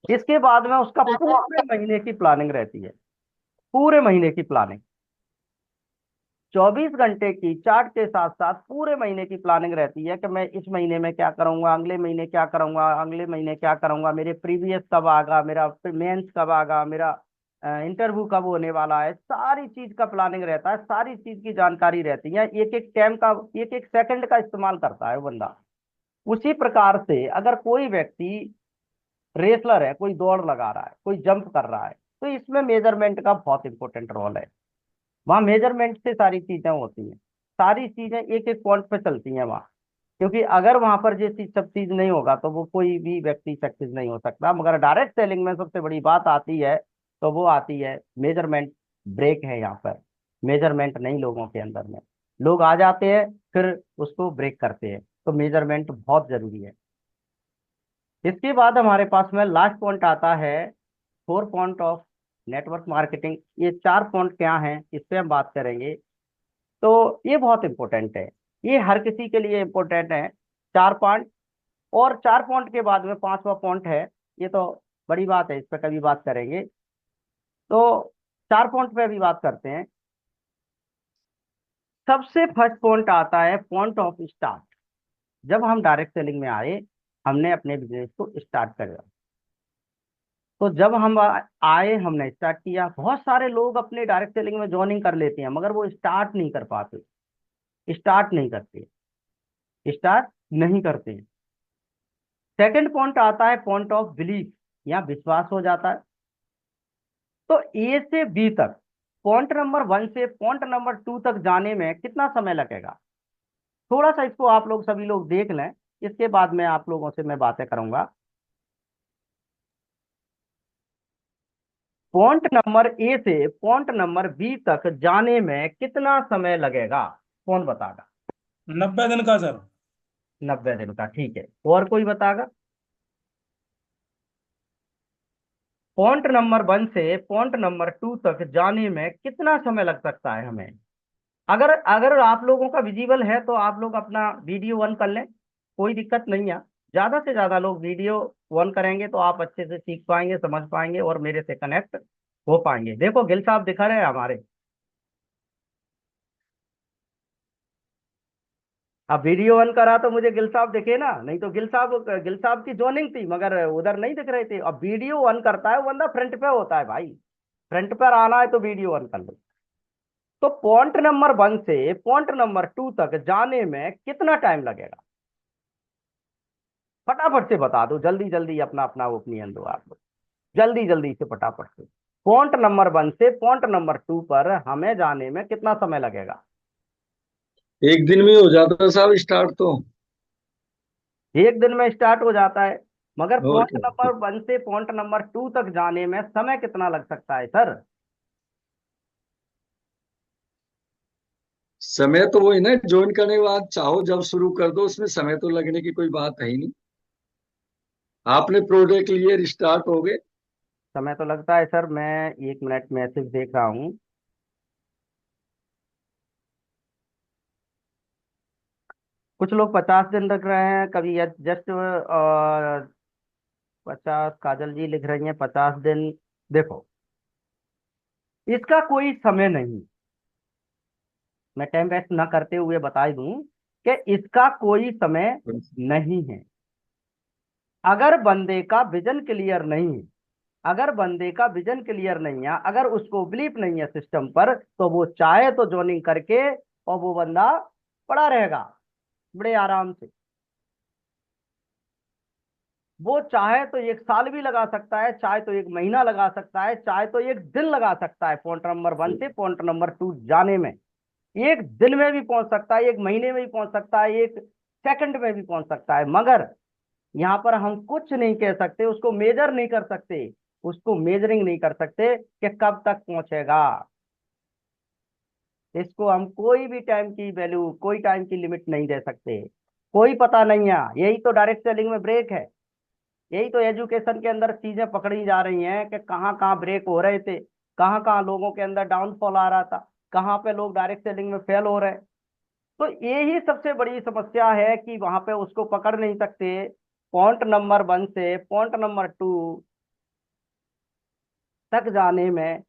इसके बाद में उसका पूरे महीने की प्लानिंग रहती है, पूरे महीने की प्लानिंग, 24 घंटे की चार्ट के साथ साथ पूरे महीने की प्लानिंग रहती है कि मैं इस महीने में क्या करूंगा, अगले महीने क्या करूंगा, अगले महीने क्या करूंगा, मेरे प्रीवियस कब आएगा, मेरा मेंस कब आएगा, मेरा इंटरव्यू कब होने वाला है। सारी चीज का प्लानिंग रहता है, सारी चीज की जानकारी रहती है, एक एक टाइम का, एक एक सेकंड का इस्तेमाल करता है वो बंदा। उसी प्रकार से अगर कोई व्यक्ति रेसलर है, कोई दौड़ लगा रहा है, कोई जंप कर रहा है, तो इसमें मेजरमेंट का बहुत इंपॉर्टेंट रोल है। वहाँ मेजरमेंट से सारी चीजें होती हैं, सारी चीजें एक एक पॉइंट पे चलती हैं वहाँ। क्योंकि अगर वहां पर ये चीज सब चीज नहीं होगा तो वो कोई भी व्यक्ति सक्सेस नहीं हो सकता। मगर डायरेक्ट सेलिंग में सबसे बड़ी बात आती है तो वो आती है मेजरमेंट। ब्रेक है यहाँ पर, मेजरमेंट नहीं लोगों के अंदर में। लोग आ जाते हैं फिर उसको ब्रेक करते हैं, तो मेजरमेंट बहुत जरूरी है। इसके बाद हमारे पास में लास्ट पॉइंट आता है 4 पॉइंट ऑफ नेटवर्क मार्केटिंग। ये 4 पॉइंट क्या हैं इस पे हम बात करेंगे। तो ये बहुत इंपॉर्टेंट है, ये हर किसी के लिए इंपॉर्टेंट है 4 पॉइंट। और 4 पॉइंट के बाद में 5वां पॉइंट है, ये तो बड़ी बात है, इस पर कभी बात करेंगे। तो 4 पॉइंट पे अभी बात करते हैं। सबसे फर्स्ट पॉइंट आता है पॉइंट ऑफ स्टार्ट। जब हम डायरेक्ट सेलिंग में आए, हमने अपने बिजनेस को स्टार्ट करा। तो जब हम आए, हमने स्टार्ट किया। बहुत सारे लोग अपने डायरेक्ट सेलिंग में ज्वाइनिंग कर लेते हैं मगर वो स्टार्ट नहीं कर पाते, स्टार्ट नहीं करते, स्टार्ट नहीं करते। सेकंड पॉइंट आता है पॉइंट ऑफ बिलीफ, या विश्वास हो जाता है। तो ए से बी तक, पॉइंट नंबर 1 से पॉइंट नंबर 2 तक जाने में कितना समय लगेगा? थोड़ा सा इसको आप लोग सभी लोग देख लें, इसके बाद में आप लोगों से मैं बातें करूंगा। पॉइंट नंबर ए से पॉइंट नंबर बी तक जाने में कितना समय लगेगा, कौन बतागा? 90 दिन का सर। 90 दिन का, ठीक है। और कोई बतागा? पॉइंट नंबर 1 से पॉइंट नंबर 2 तक जाने में कितना समय लग सकता है हमें? अगर अगर आप लोगों का विजिबल है तो आप लोग अपना वीडियो ऑन कर लें, कोई दिक्कत नहीं है। ज्यादा से ज्यादा लोग वीडियो ऑन करेंगे तो आप अच्छे से सीख पाएंगे, समझ पाएंगे और मेरे से कनेक्ट हो पाएंगे। देखो गिल साहब दिखा रहे हैं हमारे। अब वीडियो ऑन करा तो मुझे गिल साहब दिखे ना, नहीं तो गिल साहब की जोनिंग थी मगर उधर नहीं दिख रहे थे। अब वीडियो ऑन करता है वो बंदा फ्रंट पे होता है भाई, फ्रंट पर आना है तो वीडियो ऑन कर लो। तो पॉइंट नंबर 1 से पॉइंट नंबर 2 तक जाने में कितना टाइम लगेगा? फटाफट से बता दो, जल्दी जल्दी अपना अपना ओपिनियन दो आप लोग, जल्दी जल्दी से फटाफट से। पॉइंट नंबर 1 से पॉइंट नंबर 2 पर हमें जाने में कितना समय लगेगा? एक दिन में हो जाता है साहब स्टार्ट तो। एक दिन में स्टार्ट हो जाता है, मगर और पॉइंट क्या। नंबर 1 से पॉइंट नंबर 2 तक जाने में समय कितना लग सकता है सर? समय तो वही ना, ज्वाइन करने के बाद चाहो जब शुरू कर दो, उसमें समय तो लगने की कोई बात है ही नहीं। आपने प्रोजेक्ट लिए, स्टार्ट हो गए। समय तो लगता है सर। मैं 1 मिनट मैसेज देख रहा हूँ। कुछ लोग 50 दिन रख रहे हैं, कभी जस्ट 50, काजल जी लिख रही हैं 50 दिन। देखो, इसका कोई समय नहीं, मैं टाइम वेस्ट ना करते हुए बता ही दूं कि इसका कोई समय नहीं है। अगर बंदे का विजन क्लियर नहीं है, अगर बंदे का विजन क्लियर नहीं है, अगर उसको बिलीफ नहीं है सिस्टम पर, तो वो चाहे तो ज्वाइनिंग करके और वो बंदा पड़ा रहेगा बड़े आराम से। वो चाहे तो 1 साल भी लगा सकता है, चाहे तो 1 महीना लगा सकता है, चाहे तो 1 दिन लगा सकता है पॉइंट नंबर 1 से पॉइंट नंबर 2 जाने में। 1 दिन में भी पहुंच सकता है, 1 महीने में भी पहुंच सकता है, 1 सेकंड में भी पहुंच सकता है। मगर यहाँ पर हम कुछ नहीं कह सकते, उसको मेजर नहीं कर सकते, उसको मेजरिंग नहीं कर सकते कि कब तक पहुंचेगा। इसको हम कोई भी टाइम की वैल्यू, कोई टाइम की लिमिट नहीं दे सकते, कोई पता नहीं है। यही तो डायरेक्ट सेलिंग में ब्रेक है, यही तो एजुकेशन के अंदर चीजें पकड़ी जा रही हैं कि कहाँ कहाँ ब्रेक हो रहे थे, कहाँ कहाँ लोगों के अंदर डाउनफॉल आ रहा था, कहाँ पे लोग डायरेक्ट सेलिंग में फेल हो रहे हैं। तो यही सबसे बड़ी समस्या है कि वहां पे उसको पकड़ नहीं सकते। पॉइंट नंबर 1 से पॉइंट नंबर 2 तक जाने में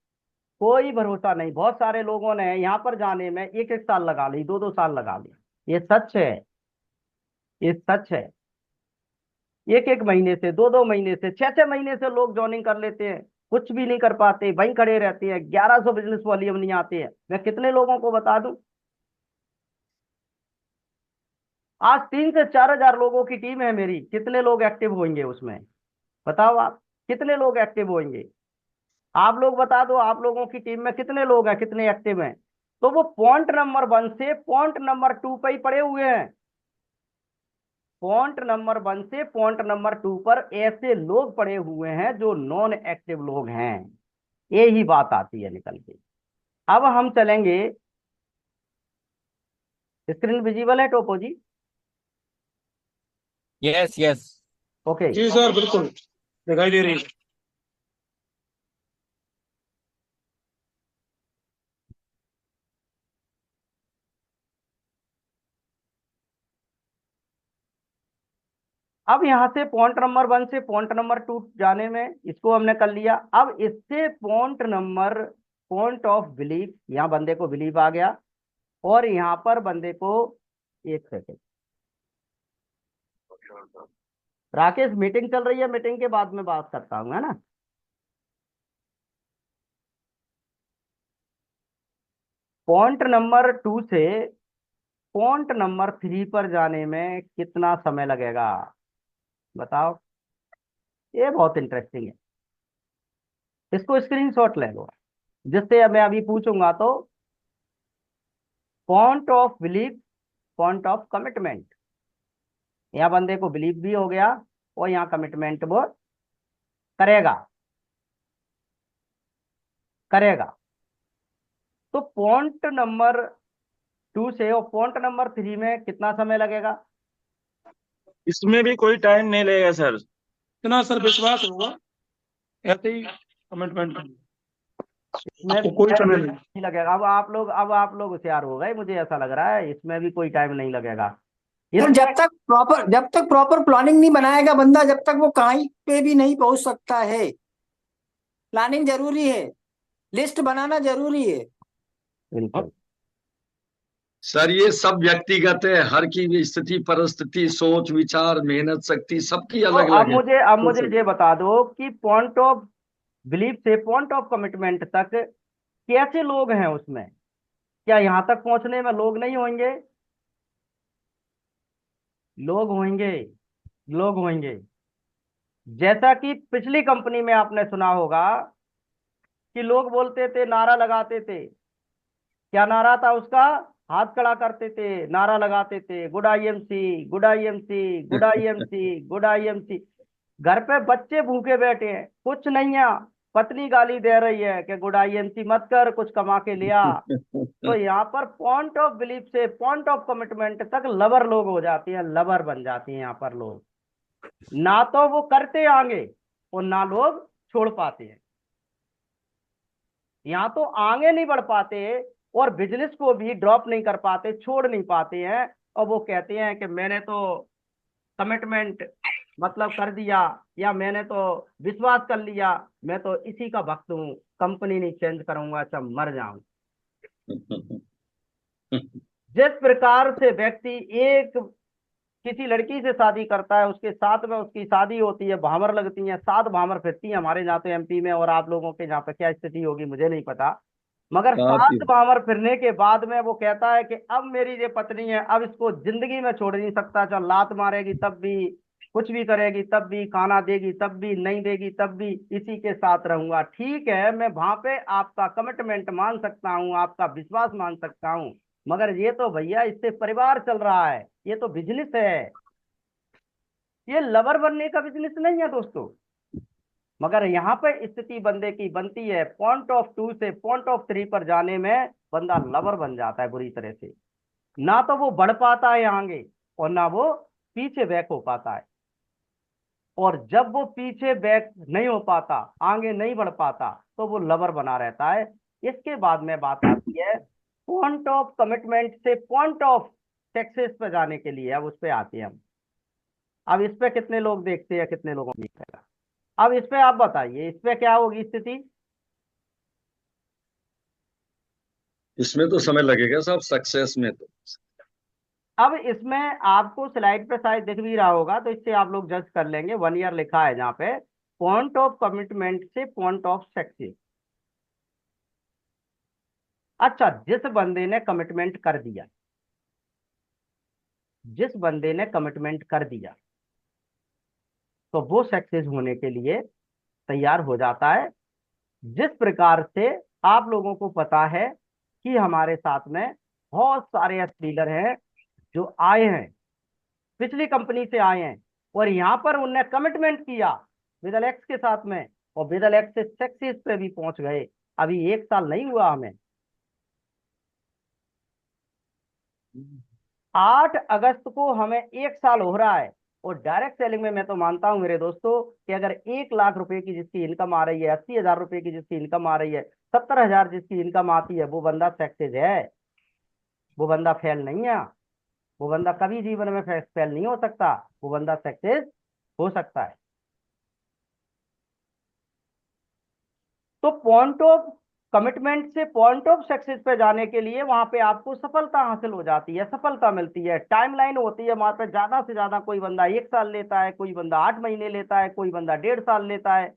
कोई भरोसा नहीं। बहुत सारे लोगों ने यहाँ पर जाने में 1 1 साल लगा ली, 2 2 साल लगा ली। ये सच है, ये सच है। 1 1 महीने से, 2 2 महीने से, 6 6 महीने से लोग ज्वाइनिंग कर लेते हैं, कुछ भी नहीं कर पाते, वहीं खड़े रहते हैं। 1100 बिजनेस वॉल्यूम नहीं आते हैं। मैं कितने लोगों को बता दूं, आज 3 से 4 हजार लोगों की टीम है मेरी, कितने लोग एक्टिव होंगे उसमें? बताओ आप, कितने लोग एक्टिव होंगे? आप लोग बता दो, आप लोगों की टीम में कितने लोग हैं, कितने एक्टिव हैं? तो वो पॉइंट नंबर 1 से पॉइंट नंबर 2 पे ही पड़े हुए हैं। पॉइंट नंबर 1 से पॉइंट नंबर 2 पर ऐसे लोग पड़े हुए हैं जो नॉन एक्टिव लोग हैं। यही बात आती है निकल के। अब हम चलेंगे, स्क्रीन विजिबल है टोपो जी? Yes yes. ओके। जी सर बिल्कुल दिखाई दे रही है। अब यहां से पॉइंट नंबर 1 से पॉइंट नंबर 2 जाने में इसको हमने कर लिया। अब इससे पॉइंट ऑफ बिलीफ, यहाँ बंदे को बिलीफ आ गया, और यहाँ पर बंदे को, एक सेकेंड राकेश, मीटिंग चल रही है, मीटिंग के बाद में बात करता हूँ, है ना। पॉइंट नंबर 2 से पॉइंट नंबर 3 पर जाने में कितना समय लगेगा बताओ। ये बहुत इंटरेस्टिंग है, इसको स्क्रीनशॉट ले लो, जिससे अब मैं अभी पूछूंगा तो point of belief, point of commitment, यहाँ बंदे को बिलीव भी हो गया और यहाँ कमिटमेंट वो करेगा करेगा। तो पॉइंट नंबर 2 से और पॉइंट नंबर 3 में कितना समय लगेगा? इसमें भी कोई टाइम नहीं लगेगा सर। इतना सर विश्वास होगा ऐसे ही कमिटमेंट करना, इसमें आपको कोई समय नहीं। नहीं लगेगा। अब आप लोग होशियार हो गए, मुझे ऐसा लग रहा है इसमें भी कोई टाइम नहीं लगेगा। सर जब तक प्रॉपर प्लानिंग नहीं बनाएगा बंदा, जब तक वो कहीं पे भी नहीं पहुंच सकता है। प्लानिंग जरूरी है, लिस्ट बनाना जरूरी है। बिल्कुल। सर ये सब व्यक्तिगत है, हर की स्थिति परिस्थिति सोच विचार मेहनत शक्ति सबकी तो अलग अब अलग है। मुझे ये बता दो कि पॉइंट ऑफ बिलीफ से पॉइंट ऑफ कमिटमेंट तक कैसे लोग हैं उसमें? क्या यहाँ तक पहुंचने में लोग नहीं होंगे? लोग होंगे, लोग होंगे। जैसा कि पिछली कंपनी में आपने सुना होगा कि लोग बोलते थे, नारा लगाते थे। क्या नारा था उसका? हाथ खड़ा करते थे, नारा लगाते थे, good IMC, good IMC, good IMC, good IMC. घर पे बच्चे भूखे बैठे हैं, कुछ नहीं है, पत्नी गाली दे रही है कि गुड आईएमसी मत कर, कुछ कमा के लिया। तो यहाँ पर पॉइंट ऑफ बिलीफ से पॉइंट ऑफ कमिटमेंट तक लवर लोग हो जाती हैं, लवर बन जाती हैं यहाँ पर लोग। ना तो वो करते आगे और ना लोग छोड़ पाते हैं। यहाँ तो आगे नहीं बढ़ पाते और बिजनेस को भी ड्रॉप नहीं कर पाते, छोड़ नहीं पाते हैं, और वो कहते हैं कि मैंने तो कमिटमेंट मतलब कर दिया, या मैंने तो विश्वास कर लिया, मैं तो इसी का भक्त हूँ, कंपनी नहीं चेंज करूंगा, चाहे मर जाऊं। जिस प्रकार से व्यक्ति एक किसी लड़की से शादी करता है, उसके साथ में उसकी शादी होती है, भामर लगती है, 7 भामर फिरती है हमारे यहाँ तो एमपी में, और आप लोगों के यहाँ पे क्या स्थिति होगी मुझे नहीं पता, मगर 7 भामर फिरने के बाद में वो कहता है कि अब मेरी ये पत्नी है, अब इसको जिंदगी में छोड़ नहीं सकता, चाहे लात मारेगी तब भी, कुछ भी करेगी तब भी, खाना देगी तब भी, नहीं देगी तब भी, इसी के साथ रहूंगा। ठीक है, मैं वहां पे आपका कमिटमेंट मान सकता हूँ, आपका विश्वास मान सकता हूँ, मगर ये तो भैया इससे परिवार चल रहा है, ये तो बिजनेस है, ये लवर बनने का बिजनेस नहीं है दोस्तों। मगर यहाँ पे स्थिति बंदे की बनती है, पॉइंट ऑफ 2 से पॉइंट ऑफ 3 पर जाने में बंदा लवर बन जाता है बुरी तरह से। ना तो वो बढ़ पाता है आगे और ना वो पीछे बैक हो पाता है। और जब वो पीछे बैक नहीं हो पाता, आगे नहीं बढ़ पाता, तो वो लवर बना रहता है। इसके बाद में बात आती है पॉइंट ऑफ कमिटमेंट से पॉइंट ऑफ सक्सेस पे जाने के लिए। अब उस पे आते हैं हम। अब इस पे कितने लोग देखते हैं, कितने लोगों को दिखेगा? अब इस पे आप बताइए, इस पे क्या होगी स्थिति? इसमें तो समय लगेगा साहब, सक्सेस में तो। अब इसमें आपको स्लाइड पे शायद दिख भी रहा होगा, तो इससे आप लोग जज कर लेंगे। 1 ईयर लिखा है जहाँ पे पॉइंट ऑफ कमिटमेंट से पॉइंट ऑफ सक्सेस। अच्छा, जिस बंदे ने कमिटमेंट कर दिया, जिस बंदे ने कमिटमेंट कर दिया, तो वो सक्सेस होने के लिए तैयार हो जाता है। जिस प्रकार से आप लोगों को पता है कि हमारे साथ में बहुत सारे डीलर हैं जो आए हैं, पिछली कंपनी से आए हैं, और यहाँ पर उनने कमिटमेंट किया विदल एक्स के साथ में, और विदल एक्स से सक्सेस पे भी पहुंच गए। अभी 1 साल नहीं हुआ हमें, 8 अगस्त को हमें 1 साल हो रहा है। और डायरेक्ट सेलिंग में मैं तो मानता हूं मेरे दोस्तों कि अगर 1 लाख रुपए की जिसकी इनकम आ रही है, 80,000 रुपए की जिसकी इनकम आ रही है, 70,000 जिसकी इनकम आती है, वो बंदा सक्सेस है, वो बंदा फेल नहीं है। वो बंदा कभी जीवन में फेल नहीं हो सकता, वो बंदा सक्सेस हो सकता है। तो पॉइंट ऑफ कमिटमेंट से पॉइंट ऑफ सक्सेस पे जाने के लिए वहां पे आपको सफलता हासिल हो जाती है, सफलता मिलती है, टाइमलाइन होती है वहां पे। ज्यादा से ज्यादा कोई बंदा 1 साल लेता है, कोई बंदा 8 महीने लेता है, कोई बंदा 1.5 साल लेता है,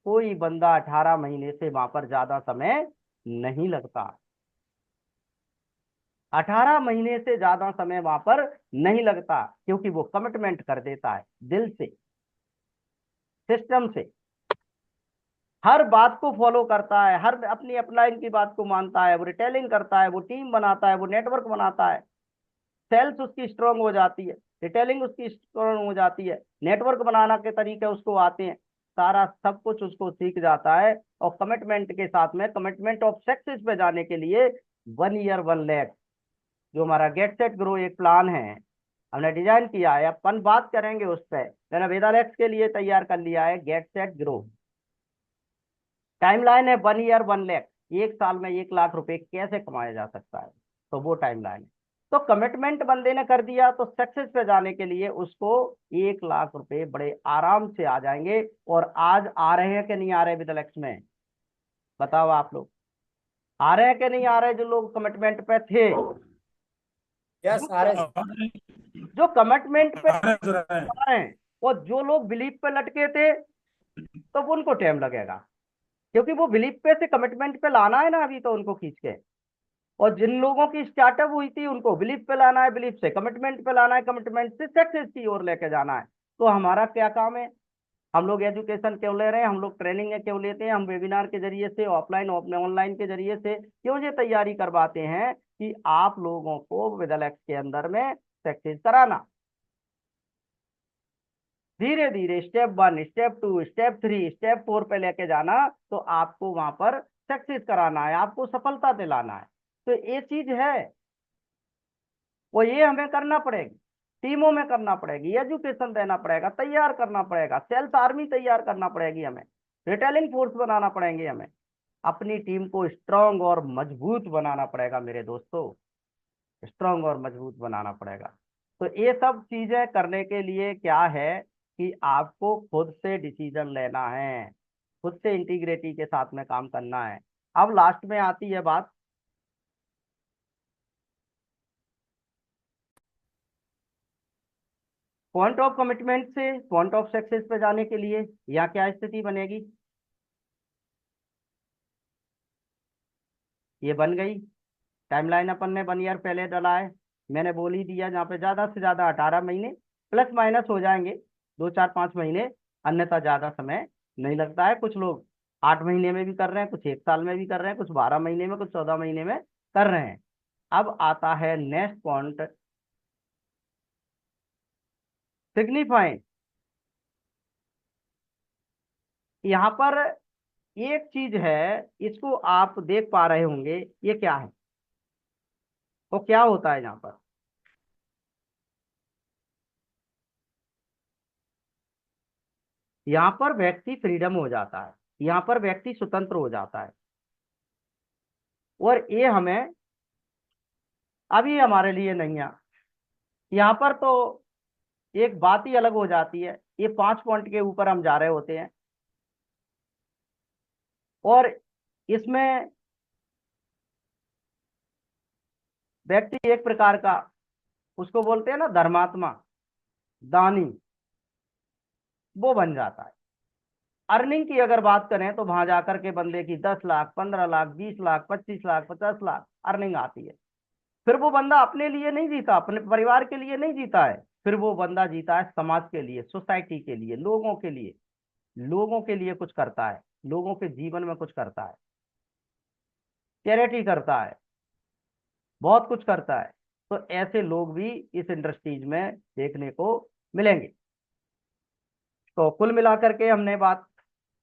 कोई बंदा 18 महीने से वहां पर ज्यादा समय नहीं लगता। 18 महीने से ज्यादा समय वहां पर नहीं लगता, क्योंकि वो कमिटमेंट कर देता है दिल से, सिस्टम से, हर बात को फॉलो करता है, हर अपनी अपलाइन की बात को मानता है, वो रिटेलिंग करता है, वो टीम बनाता है, वो नेटवर्क बनाता है, सेल्स उसकी स्ट्रांग हो जाती है, रिटेलिंग उसकी स्ट्रांग हो जाती है, नेटवर्क बनाना के तरीके उसको आते हैं, सारा सब कुछ उसको सीख जाता है। और कमिटमेंट के साथ में, कमिटमेंट ऑफ सक्सेस पे जाने के लिए 1 year 1 lakh जो हमारा गेट सेट ग्रो एक प्लान है हमने डिजाइन किया है, अपन बात करेंगे उस पर। मैंने वेदालेक्स के लिए तैयार कर लिया है गेट सेट ग्रो। टाइमलाइन है 1 year 1 lakh, 1 साल में 1 लाख रुपए कैसे कमाया जा सकता है, तो वो टाइमलाइन है। तो कमिटमेंट बंदे ने कर दिया, तो सक्सेस पे जाने के लिए उसको 1 लाख रुपए बड़े आराम से आ जाएंगे। और आज आ रहे हैं कि नहीं आ रहे विदलेक्स में, बताओ आप लोग, आ रहे हैं कि नहीं आ रहे जो लोग कमिटमेंट पे थे? यस सारे जो कमिटमेंट पे आ रहे हैं, तो रहे हैं। आ रहे हैं, और जो लोग बिलीफ पे लटके थे तो उनको टाइम लगेगा, क्योंकि वो बिलीफ पे से कमिटमेंट पे लाना है ना अभी तो उनको खींच के। और जिन लोगों की स्टार्टअप हुई थी उनको बिलीफ पे लाना है, बिलीफ से कमिटमेंट पे लाना है, कमिटमेंट से सक्सेस की ओर लेके जाना है। तो हमारा क्या काम है? हम लोग एजुकेशन क्यों ले रहे हैं, हम लोग ट्रेनिंग क्यों लेते हैं, हम वेबिनार के जरिए से, ऑफलाइन ऑनलाइन के जरिए से क्यों ये तैयारी करवाते हैं कि आप लोगों को विदलेक्स के अंदर में सक्सेस कराना। धीरे धीरे स्टेप 1, स्टेप 2, स्टेप 3, स्टेप 4 पे लेके जाना, तो आपको वहां पर सक्सेस कराना है, आपको सफलता दिलाना है। तो ये चीज है, वो ये हमें करना पड़ेगी, टीमों में करना पड़ेगी, एजुकेशन देना पड़ेगा, तैयार करना पड़ेगा, सेल्स आर्मी तैयार करना पड़ेगी हमें, रिटेलिंग फोर्स बनाना पड़ेंगे हमें, अपनी टीम को स्ट्रांग और मजबूत बनाना पड़ेगा मेरे दोस्तों, स्ट्रांग और मजबूत बनाना पड़ेगा। तो ये सब चीजें करने के लिए क्या है कि आपको खुद से डिसीजन लेना है, खुद से इंटीग्रिटी के साथ में काम करना है। अब लास्ट में आती है बात पॉइंट ऑफ कमिटमेंट से पॉइंट ऑफ सक्सेस पे जाने के लिए या क्या स्थिति बनेगी। ये बन गई टाइमलाइन, अपन ने 1 ईयर पहले डाला है, मैंने बोल ही दिया जहाँ पे ज्यादा से ज्यादा 18 महीने प्लस माइनस हो जाएंगे 2, 4, 5 महीने, अन्यथा ज्यादा समय नहीं लगता है। कुछ लोग 8 महीने में भी कर रहे हैं, कुछ 1 साल में भी कर रहे हैं, कुछ 12 महीने में, कुछ 14 महीने में कर रहे हैं। अब आता है नेक्स्ट पॉइंट, सिग्निफाइंग। यहाँ पर एक चीज है, इसको आप देख पा रहे होंगे, ये क्या है, वो क्या होता है यहाँ पर? यहाँ पर व्यक्ति फ्रीडम हो जाता है, यहाँ पर व्यक्ति स्वतंत्र हो जाता है। और ये हमें अभी हमारे लिए नहीं है। यहाँ पर तो एक बात ही अलग हो जाती है, ये 5 पॉइंट के ऊपर हम जा रहे होते हैं, और इसमें व्यक्ति एक प्रकार का, उसको बोलते हैं ना धर्मात्मा, दानी, वो बन जाता है। अर्निंग की अगर बात करें तो वहां जाकर के बंदे की 10 लाख, 15 लाख, 20 लाख, 25 लाख, 50 लाख अर्निंग आती है। फिर वो बंदा अपने लिए नहीं जीता, अपने परिवार के लिए नहीं जीता है, फिर वो बंदा जीता है समाज के लिए, सोसाइटी के लिए, लोगों के लिए, लोगों के लिए कुछ करता है, लोगों के जीवन में कुछ करता है, चैरिटी करता है, बहुत कुछ करता है। तो ऐसे लोग भी इस इंडस्ट्रीज में देखने को मिलेंगे। तो कुल मिलाकर के हमने बात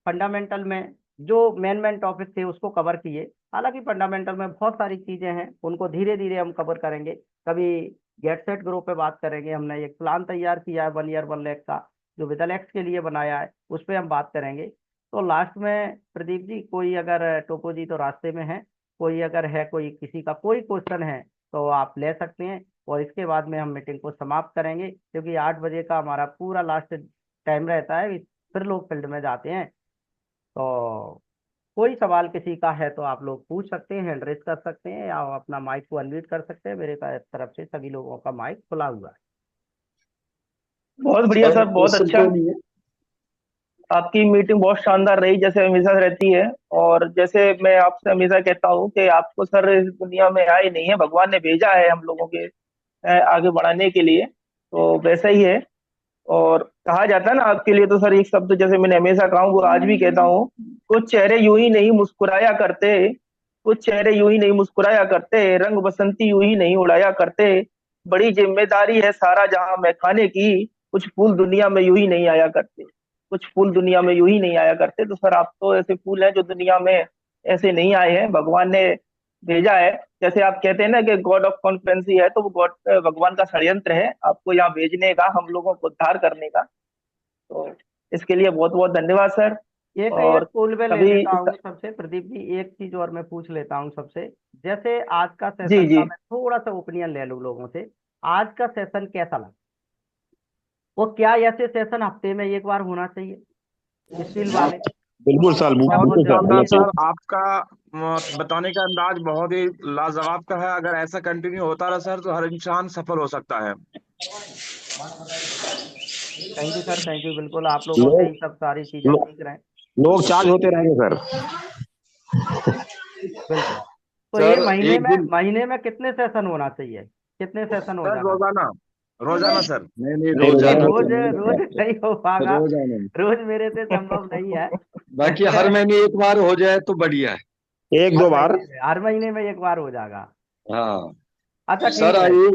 फंडामेंटल में जो मेन टॉपिक थे उसको कवर किए। हालांकि फंडामेंटल में बहुत सारी चीजें हैं, उनको धीरे धीरे हम कवर करेंगे। कभी गेट सेट ग्रुप पे बात करेंगे, हमने एक प्लान तैयार किया है 1 ईयर 1 लाख का, जो विदल एक्स के लिए बनाया है, उस पर हम बात करेंगे। तो लास्ट में प्रदीप जी, कोई अगर टोपो जी तो रास्ते में है, कोई अगर है, कोई किसी का कोई क्वेश्चन है तो आप ले सकते हैं, और इसके बाद में हम मीटिंग को समाप्त करेंगे, क्योंकि 8 बजे का हमारा पूरा लास्ट टाइम रहता है, फिर लोग फील्ड में जाते हैं। तो कोई सवाल किसी का है तो आप लोग पूछ सकते हैं, हैंड रेज कर सकते हैं, या अपना माइक को अनम्यूट कर सकते हैं। मेरे तरफ से सभी लोगों का माइक खुला हुआ है। बहुत बढ़िया सर, बहुत अच्छा। आपकी मीटिंग बहुत शानदार रही, जैसे हमेशा रहती है। और जैसे मैं आपसे हमेशा कहता हूँ कि आपको सर इस दुनिया में आए नहीं है, भगवान ने भेजा है हम लोगों के आगे बढ़ाने के लिए, तो वैसा ही है। और कहा जाता है ना आपके लिए, तो सर एक शब्द जैसे मैंने हमेशा कहा हूँ वो आज भी कहता हूँ, कुछ चेहरे यूं ही नहीं मुस्कुराया करते, कुछ चेहरे यूं ही नहीं मुस्कुराया करते, रंग बसंती यूं ही नहीं उड़ाया करते, बड़ी जिम्मेदारी है सारा जहां मैं खाने की, कुछ फूल दुनिया में यूं ही नहीं आया करते, कुछ फूल दुनिया में यूं ही नहीं आया करते। तो सर आप तो ऐसे फूल हैं जो दुनिया में ऐसे नहीं आए हैं, भगवान ने भेजा है। जैसे आप कहते हैं ना कि गॉड ऑफ कॉन्फ्रेंसी है, तो वो गॉड भगवान का षड्यंत्र है आपको यहाँ भेजने का, हम लोगों को उद्धार करने का। तो इसके लिए बहुत बहुत धन्यवाद सर। एक और स्कूल में ले कभी लेता हूँ सबसे, प्रदीप जी एक चीज और मैं पूछ लेता हूँ सबसे। जैसे आज का जी सेशन जी का मैं थोड़ा सा ओपिनियन ले लूँ लोगों से, आज का सेशन कैसा लगा? वो क्या ऐसे सेशन हफ्ते में एक बार होना चाहिए स्टील वाले? बिल्कुल सर, बहुत बिल्कुल सर, शानदार बिल्कुल। सर, आपका बताने का अंदाज बहुत ही लाजवाब का है। अगर ऐसा कंटिन्यू होता रहा सर तो हर इंसान सफल हो सकता है। Thank you sir, thank you. बिल्कुल आप लोगों से लोग ही सब सारी चीजें लो, सीख रहे हैं। लोग चार्ज होते रहेंगे सर। बिल्कुल। तो ये सर एक दिन महीने में कितने सेशन होना चाहिए? कितने सेशन हो सर जाना? रोजाना, रोजाना सर। नहीं नहीं नहीं, रोजाना रोजाना रोज तो नहीं, रोज नहीं हो पाएगा, रोजाना नहीं। रोज मेरे से संभव नहीं है। बाकी हर महीने एक बार हो जाए तो बढ़िया है। एक दो बार। हर महीने में एक बार हो जाएगा। हाँ अच्छा सर ठीक है, आइए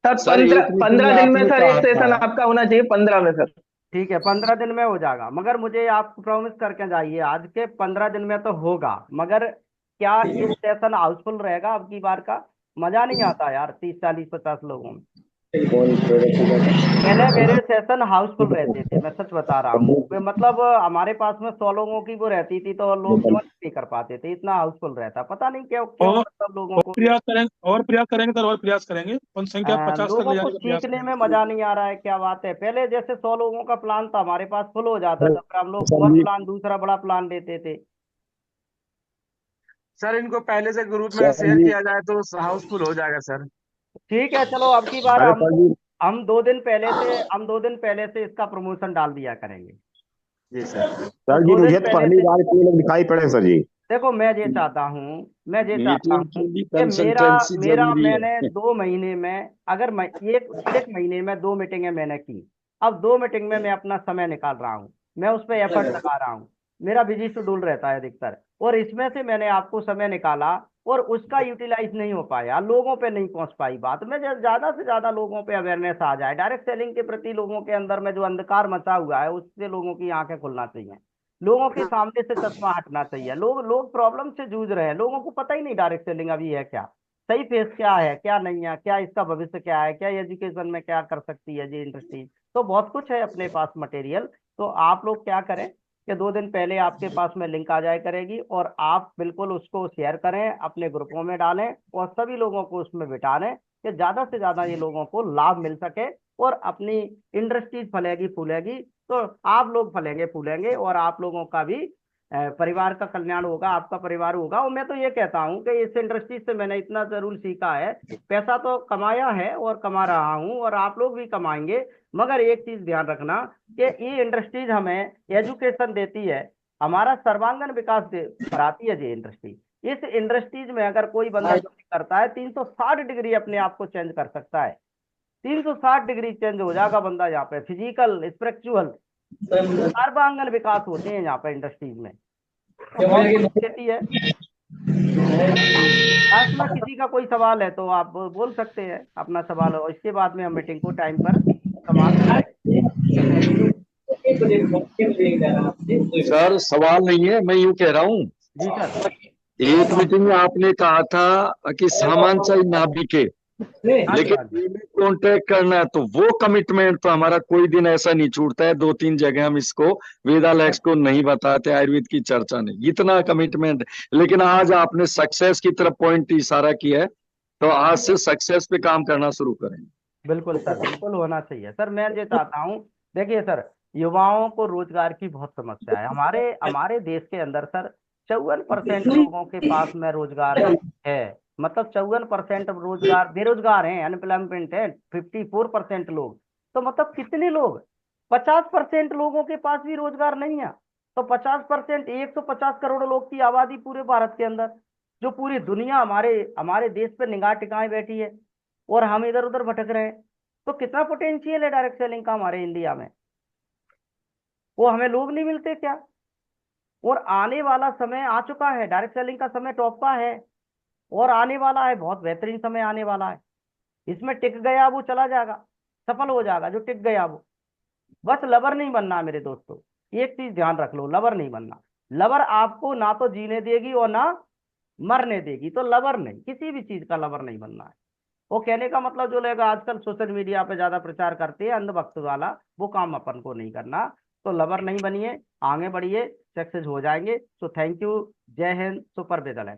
सर सर, एक 15 मीटिंग में 15 दिन में आपने सर एक कहा सेशन था, आपका होना चाहिए, 15 में सर। ठीक है 15 दिन में हो जाएगा। मगर मुझे आप प्रॉमिस करके जाइए आज के 15 दिन में तो होगा। मगर क्या ये सेशन हाउसफुल रहेगा? अब की बार का मजा नहीं आता यार 30 40 50 लोगों में। पहले मेरे सेशन हाउसफुल रहते थे, मैं सच बता रहा हूँ। मतलब हमारे पास में 100 लोगों की वो रहती थी तो लोग ज्वाइन नहीं कर पाते थे, इतना हाउसफुल रहता। पता नहीं क्यों क्यों, और मतलब लोगों को प्रयास करेंगे, और प्रयास करेंगे सर, और प्रयास करेंगे, संख्या 50 तक लोगों ले को जाने का प्रयास सीखने में करेंगे। मजा नहीं आ रहा है। क्या बात है, पहले जैसे 100 लोगों का प्लान था हमारे पास, फुल हो जाता था, फिर हम लोग सर और जी, प्लान दूसरा बड़ा प्लान लेते थे। सर इनको पहले से ग्रुप में सर शेयर जी, किया जाए तो हाउसफुल हो जाएगा सर। ठीक है चलो, अब की बार अरे सर जी, हम 2 दिन पहले से इसका प्रमोशन डाल दिया करेंगे। जी सर। तो सर जी, 2 दिन मुझे तो पहले पहली से, बार इतने लोग दिखाई पड़े सर जी। देखो मैं ये चाहता मीटिंग हूँ के लिए कि मेरा कंसल्टेंसी मेरा जरूरी है। मैंने 2 महीने में, अगर मैं एक महीने में 2 मीटिंगें मैंने की, अब 2 मीटिंग में मैं अपना समय निकाल रहा हूँ, मैं उस पर एफर्ट लगा रहा हूँ। मेरा बिजी शेड्यूल रहता है अधिकतर, और इसमें से मैंने आपको समय निकाला और उसका यूटिलाइज नहीं हो पाया, लोगों पे नहीं पहुंच पाई बात। मैं ज्यादा से ज्यादा लोगों पे अवेयरनेस आ जाए, डायरेक्ट सेलिंग के प्रति लोगों के अंदर में जो अंधकार मचा हुआ है उससे लोगों की आंखें खुलना चाहिए, लोगों के सामने से चश्मा हटना चाहिए। लोग प्रॉब्लम से जूझ रहे हैं, लोगों को पता ही नहीं डायरेक्ट सेलिंग अभी है क्या, सही फेस क्या है क्या नहीं है, क्या इसका भविष्य क्या है, क्या एजुकेशन में क्या कर सकती है जी इंडस्ट्री। तो बहुत कुछ है अपने पास मटेरियल। तो आप लोग क्या करें कि 2 दिन पहले आपके पास में लिंक आ जाए करेगी, और आप बिल्कुल उसको शेयर करें, अपने ग्रुपों में डालें और सभी लोगों को उसमें बिठाएं कि ज्यादा से ज्यादा ये लोगों को लाभ मिल सके और अपनी इंडस्ट्रीज फैलेगी फूलेगी। तो आप लोग फलेंगे फूलेंगे और आप लोगों का भी परिवार का कल्याण होगा, आपका परिवार होगा। और मैं तो ये कहता हूँ कि इस इंडस्ट्री से मैंने इतना जरूर सीखा है, पैसा तो कमाया है और कमा रहा हूँ और आप लोग भी कमाएंगे। मगर एक चीज ध्यान रखना कि ये इंडस्ट्रीज हमें एजुकेशन देती है, हमारा सर्वांगीण विकास कराती है ये इंडस्ट्री। इस इंडस्ट्रीज में अगर कोई बंदा करता है 360 डिग्री अपने आप को चेंज कर सकता है, 360 डिग्री चेंज हो जाएगा बंदा यहाँ पे, फिजिकल स्पिरिचुअल सर्वांगीण विकास होते हैं यहाँ पे इंडस्ट्रीज में। तो बहुत कुछ देती है। फैसला किसी का कोई सवाल है तो आप बोल सकते हैं अपना सवाल, और इसके बाद में हम मीटिंग को टाइम पर समाप्त करें। सर सवाल नहीं है, मैं यूं कह रहा हूँ, जी सर। एक मीटिंग में आपने कहा था कि सामान चाहिए ना बिके, हाँ जी, लेकिन हाँ जी। कॉन्ट्रैक्ट करना है, तो वो कमिटमेंट तो हमारा कोई दिन ऐसा नहीं छूटता है। 2-3 जगह हम इसको वेदालेक्स को नहीं बताते, आयुर्वेद की चर्चा नहीं, इतना कमिटमेंट। लेकिन आज आपने सक्सेस की तरफ पॉइंट इशारा किया है, तो आज से सक्सेस पे काम करना शुरू करेंगे। बिल्कुल सर, बिल्कुल होना चाहिए सर। मैं ये चाहता हूँ, देखिए सर, युवाओं को रोजगार की बहुत समस्या है हमारे हमारे देश के अंदर सर। 54% लोगों के पास में रोजगार है, मतलब 54% रोजगार बेरोजगार हैं, अनएम्प्लॉयमेंट है 54% लोग। तो मतलब कितने लोग, 50% लोगों के पास भी रोजगार नहीं है। तो 50%, 150 करोड़ लोग की आबादी पूरे भारत के अंदर, जो पूरी दुनिया हमारे हमारे देश पे निगाह टिकाए बैठी है, और हम इधर उधर भटक रहे हैं। तो कितना पोटेंशियल है डायरेक्ट सेलिंग का हमारे इंडिया में, वो हमें लोग नहीं मिलते क्या? और आने वाला समय आ चुका है, डायरेक्ट सेलिंग का समय टॉप का है, और आने वाला है, बहुत बेहतरीन समय आने वाला है। इसमें टिक गया वो चला जाएगा, सफल हो जाएगा जो टिक गया वो। बस लवर नहीं बनना मेरे दोस्तों, एक चीज ध्यान रख लो, लवर नहीं बनना। लवर आपको ना तो जीने देगी और ना मरने देगी, तो लवर नहीं, किसी भी चीज का लवर नहीं बनना है। वो कहने का मतलब जो लोग आजकल सोशल मीडिया पे ज्यादा प्रचार करते हैं अंधभक्त वाला, वो काम अपन को नहीं करना। तो लवर नहीं बनिए, आगे बढ़िए, सक्सेस हो जाएंगे। तो थैंक यू, जय हिंद, सुपर विदल है।